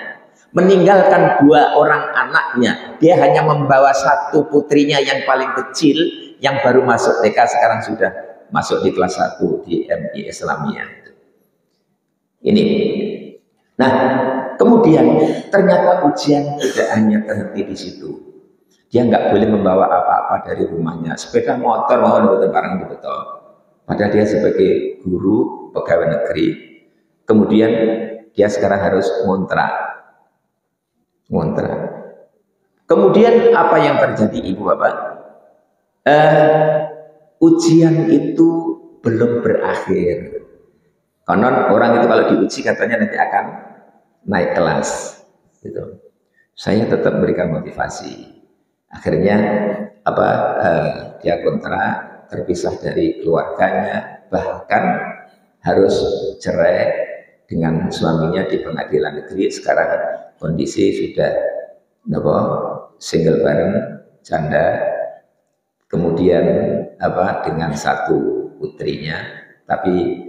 meninggalkan 2 orang anaknya. Dia hanya membawa 1 putrinya yang paling kecil, yang baru masuk TK, sekarang sudah masuk di kelas 1 di MI Islamiyah. Ini. Nah, kemudian ternyata ujian tidak hanya terhenti di situ. Dia nggak boleh membawa apa-apa dari rumahnya, sepeda motor, barang betul. Padahal dia sebagai guru pegawai negeri, kemudian dia sekarang harus ngontrak. Kemudian apa yang terjadi, Ibu Bapak? Ujian itu belum berakhir. Konon orang itu kalau diuji katanya nanti akan naik kelas. Gitu. Saya tetap berikan motivasi. Akhirnya dia kontrak, terpisah dari keluarganya, bahkan harus cerai dengan suaminya di pengadilan negeri. Sekarang kondisi sudah single bareng, janda, kemudian dengan 1 putrinya, tapi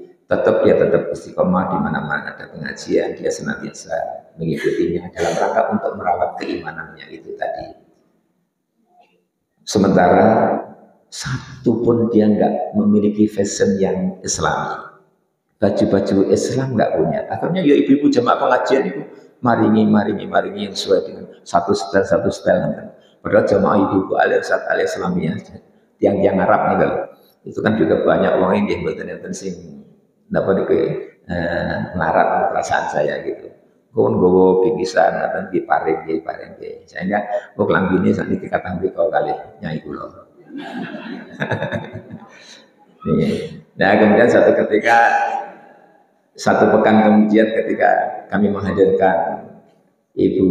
dia tetap istiqomah di mana-mana ada pengajian, dia senantiasa mengikutinya dalam rangka untuk merawat keimanannya itu tadi. Sementara 1 pun dia nggak memiliki fashion yang Islami, baju-baju Islam nggak punya. Akhirnya ya ibu-ibu jemaah pengajian itu maringi yang sesuai dengan satu style. Padahal jemaah ibu-ibu alias Islamiyah, yang Arab nih kalau itu kan juga banyak orang yang betul-betul sing dapat ngarat perasaan saya gitu. Gon gowo bingkisan atau diparing. Sehingga kok lambine sak niki kathah mriko kalih nyai kula. Nah, kemudian satu pekan kemudian ketika kami menghadirkan Ibu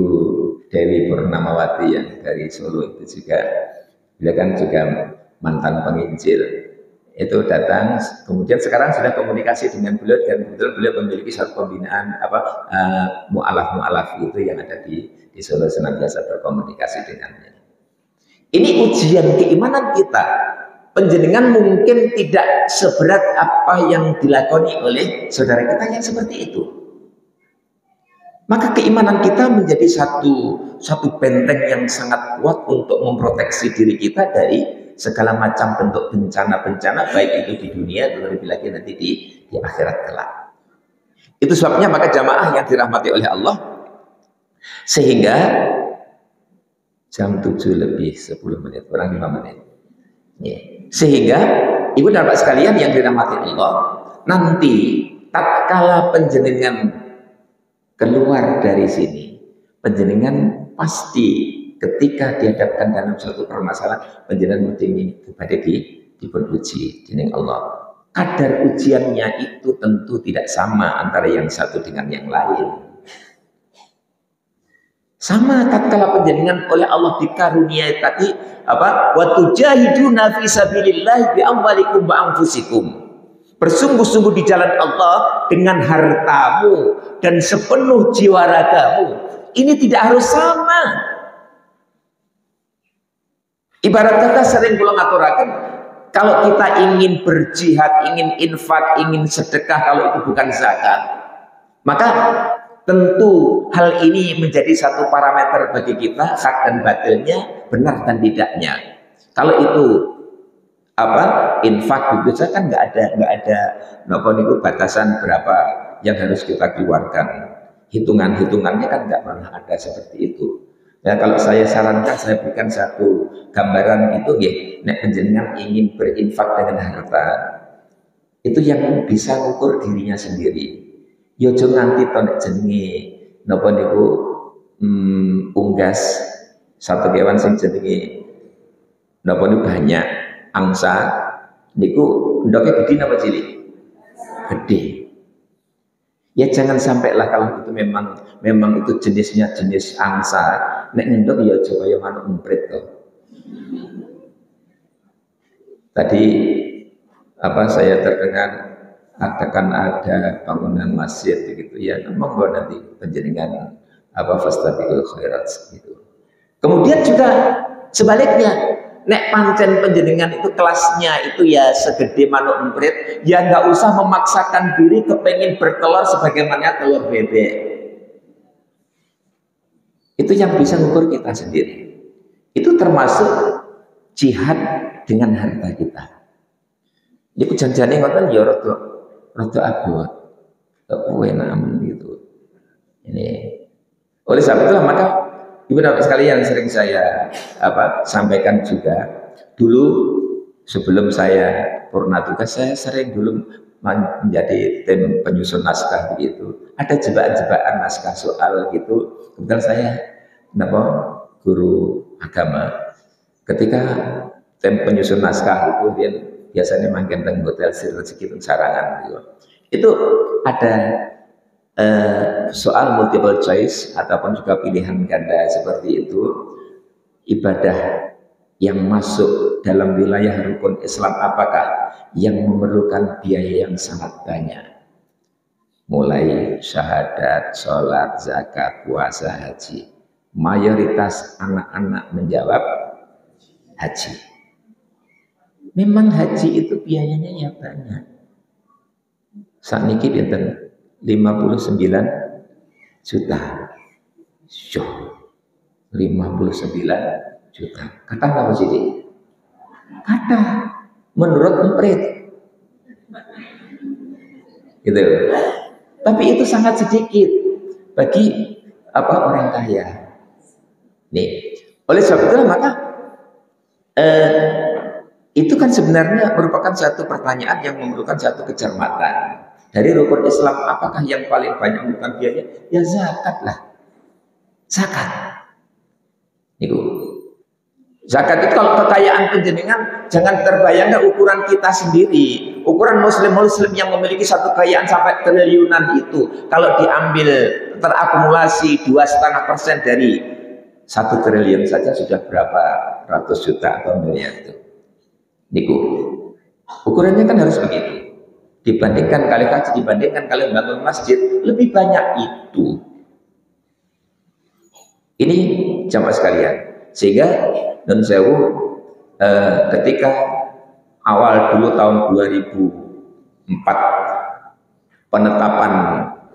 Dewi Purnamawati yang dari Solo itu juga, beliau kan juga mantan penginjil, itu datang, kemudian sekarang sudah komunikasi dengan beliau, dan kebetulan beliau memiliki satu pembinaan mu'alaf itu yang ada di Solo, senantiasa berkomunikasi dengannya. Ini ujian keimanan kita. Penjenengan mungkin tidak seberat apa yang dilakoni oleh saudara kita yang seperti itu. Maka keimanan kita menjadi satu benteng yang sangat kuat untuk memproteksi diri kita dari segala macam bentuk bencana-bencana, baik itu di dunia atau lebih lagi nanti di akhirat kelak. Itu sebabnya maka jamaah yang dirahmati oleh Allah, sehingga jam 7:10 kurang 5 menit. Sehingga ibu dan bapak sekalian yang dirahmati Allah, nanti tatkala penjenengan keluar dari sini, penjenengan pasti ketika dihadapkan dalam suatu permasalahan, penjenengan mesti kepada dipun uji dening Allah. Kadar ujiannya itu tentu tidak sama antara yang satu dengan yang lain. Sama tatkala panjenengan oleh Allah dikaruniai tadi apa? Wa tujahiduna fi sabilillah bi amwalikum wa anfusikum. Bersungguh-sungguh di jalan Allah dengan hartamu dan sepenuh jiwa ragamu. Ini tidak harus sama. Ibarat kata sering kula ngaturaken, kalau kita ingin berjihad, ingin infak, ingin sedekah, kalau itu bukan zakat, maka tentu hal ini menjadi satu parameter bagi kita, hak dan batilnya, benar dan tidaknya. Kalau itu apa infak itu saja kan nggak ada batasan berapa yang harus kita keluarkan. Hitungannya kan nggak pernah ada seperti itu. Ya, kalau saya sarankan, saya berikan satu gambaran itu, ya, nek panjenengan ingin berinfak dengan harta, itu yang bisa mengukur dirinya sendiri. Yojo nganti tonek jenenge napa niku unggas satu kewan sing jenenge napa niku banyak angsa niku ndoke gede napa cilik? Gede. Ya jangan sampailah kalau itu memang itu jenisnya jenis angsa, nek ndok ya aja kaya manuk emprit to. Tadi apa saya terdengar ada bangunan masjid gitu ya, monggo nanti panjenengan apa fastabiqul khairat gitu. Kemudian juga sebaliknya, nek pancen panjenengan itu kelasnya itu ya segede manuk emprit, ya nggak usah memaksakan diri kepengen bertelur sebagaimana telur bebek. Itu yang bisa mengukur kita sendiri. Itu termasuk jihad dengan harta kita. Iku janjane ngoten ya rada abot, enak gitu. Ini oleh sebab itulah maka ibu bapak sekalian sering saya sampaikan juga dulu sebelum saya purna tugas, saya sering dulu menjadi tim penyusun naskah begitu. Ada jebakan-jebakan naskah soal gitu. Kebetulan saya guru agama. Ketika tim penyusun naskah itu dia biasanya makin teng hotel rezeki sarangan gitu. Itu ada soal multiple choice ataupun juga pilihan ganda seperti itu. Ibadah yang masuk dalam wilayah rukun Islam apakah yang memerlukan biaya yang sangat banyak? Mulai syahadat, sholat, zakat, puasa, haji. Mayoritas anak-anak menjawab haji. Memang haji itu biayanya ya banyak. Saat niki pinten 59 juta. Syuh. 59 juta. Kata apa sih? Kata menurut emprit. Gitu. Tapi itu sangat sedikit bagi orang kaya. Nih, oleh sebab itu maka itu kan sebenarnya merupakan satu pertanyaan yang memerlukan satu kecermatan. Dari rukun Islam apakah yang paling banyak memerlukan biaya? Ya zakat lah. Zakat. Itu. Zakat itu kalau kekayaan panjenengan jangan terbayangkan ukuran kita sendiri. Ukuran muslim-muslim yang memiliki satu kekayaan sampai triliunan itu kalau diambil terakumulasi 2,5% dari 1 triliun saja sudah berapa ratus juta atau miliar itu. Niku. Ukurannya kan harus begitu. Dibandingkan kali haji, dibandingkan kali bangun masjid, lebih banyak itu. Ini jamaah sekalian. Sehingga nun sewu ketika awal dulu tahun 2004 penetapan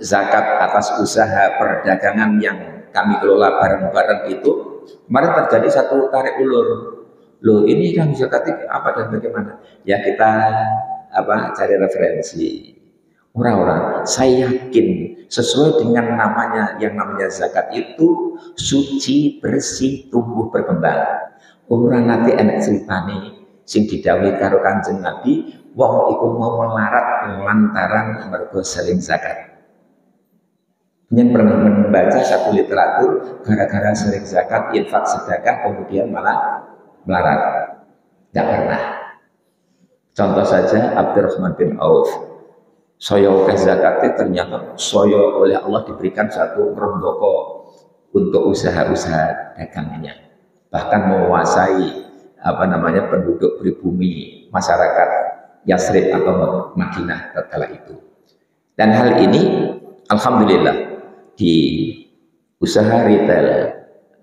zakat atas usaha perdagangan yang kami kelola bareng-bareng itu, kemarin terjadi satu tarik ulur. Loh ini kan zakatnya apa dan bagaimana? Ya kita cari referensi. Orang-orang, saya yakin sesuai dengan yang namanya zakat itu suci, bersih, tumbuh berkembang. Orang nanti enak ceritane sing didhawuhi karo Kanjeng Nabi, wong iku mau melarat lantaran mergo sering zakat. Yang pernah membaca satu literatur gara-gara sering zakat, infak, sedekah kemudian malah melarat? Tidak pernah. Contoh saja Abdurrahman bin Auf. Saya ke zakatnya ternyata saya oleh Allah diberikan satu remboko untuk usaha-usaha dagangnya, bahkan menguasai penduduk pribumi masyarakat Yasrib atau Madinah tatkala itu. Dan hal ini alhamdulillah di usaha retail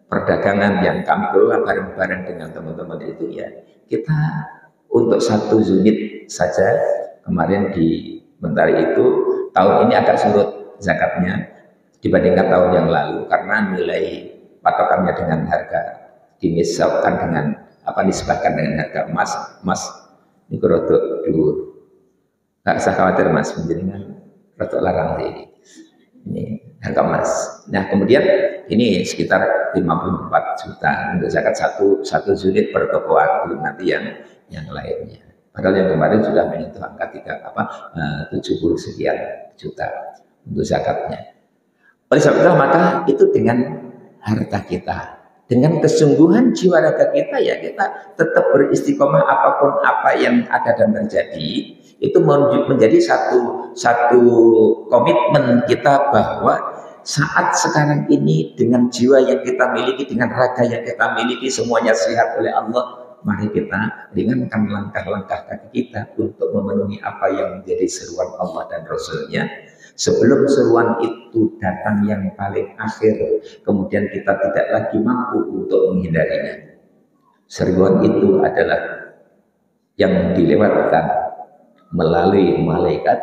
perdagangan yang kami kelola bareng-bareng dengan teman-teman itu, ya kita untuk 1 unit saja kemarin di Mentari itu tahun ini agak surut zakatnya dibandingkan tahun yang lalu karena nilai patokannya dengan harga dinisabkan dengan disebabkan dengan harga emas ini rodok dhuwur. Nggak usah khawatir Mas, menjenengan rodok larang ini harga emas. Nah kemudian ini sekitar 54 juta untuk zakat satu unit per tokoan, belum nanti yang lainnya. Padahal yang kemarin sudah menyentuh angka 70 sekian juta untuk zakatnya. Oleh sebab itu maka itu dengan harta kita, dengan kesungguhan jiwa raga kita, ya kita tetap beristiqomah apapun apa yang ada dan terjadi. Itu menjadi satu komitmen kita bahwa saat sekarang ini dengan jiwa yang kita miliki, dengan raga yang kita miliki, semuanya sehat oleh Allah, mari kita ringankan langkah-langkah kaki kita untuk memenuhi apa yang menjadi seruan Allah dan Rasul-Nya. Sebelum seruan itu datang yang paling akhir, kemudian kita tidak lagi mampu untuk menghindarinya. Seruan itu adalah yang dilewatkan melalui malaikat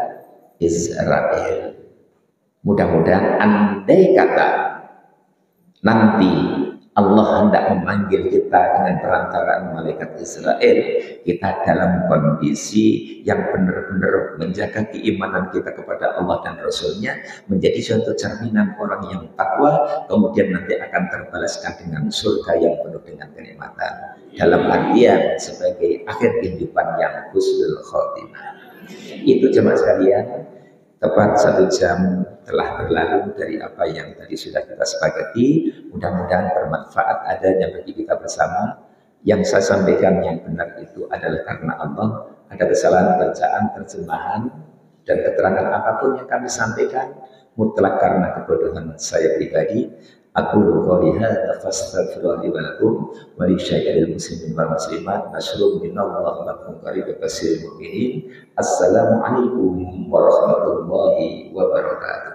Israel. Mudah-mudahan andai kata nanti Allah hendak memanggil kita dengan perantaraan malaikat Israel, kita dalam kondisi yang benar-benar menjaga keimanan kita kepada Allah dan Rasul-Nya, menjadi suatu cerminan orang yang takwa, kemudian nanti akan terbalaskan dengan surga yang penuh dengan kenikmatan, dalam artian sebagai akhir kehidupan yang husnul khotimah. Itu jemaah sekalian, tepat 1 jam telah berlalu dari apa yang tadi sudah kita sepakati. Mudah-mudahan bermanfaat adanya bagi kita bersama. Yang saya sampaikan yang benar itu adalah karena Allah. Ada kesalahan bacaan, terjemahan, dan keterangan apapun yang kami sampaikan mutlak karena kebodohan saya pribadi. Aku qouli hadza fastaghfirullaha li wa lakum wa li syairil muslimin wal muslimat. Nasyurul minallahu lakum qaribun basiril mu'minin. Assalamualaikum warahmatullahi wabarakatuh.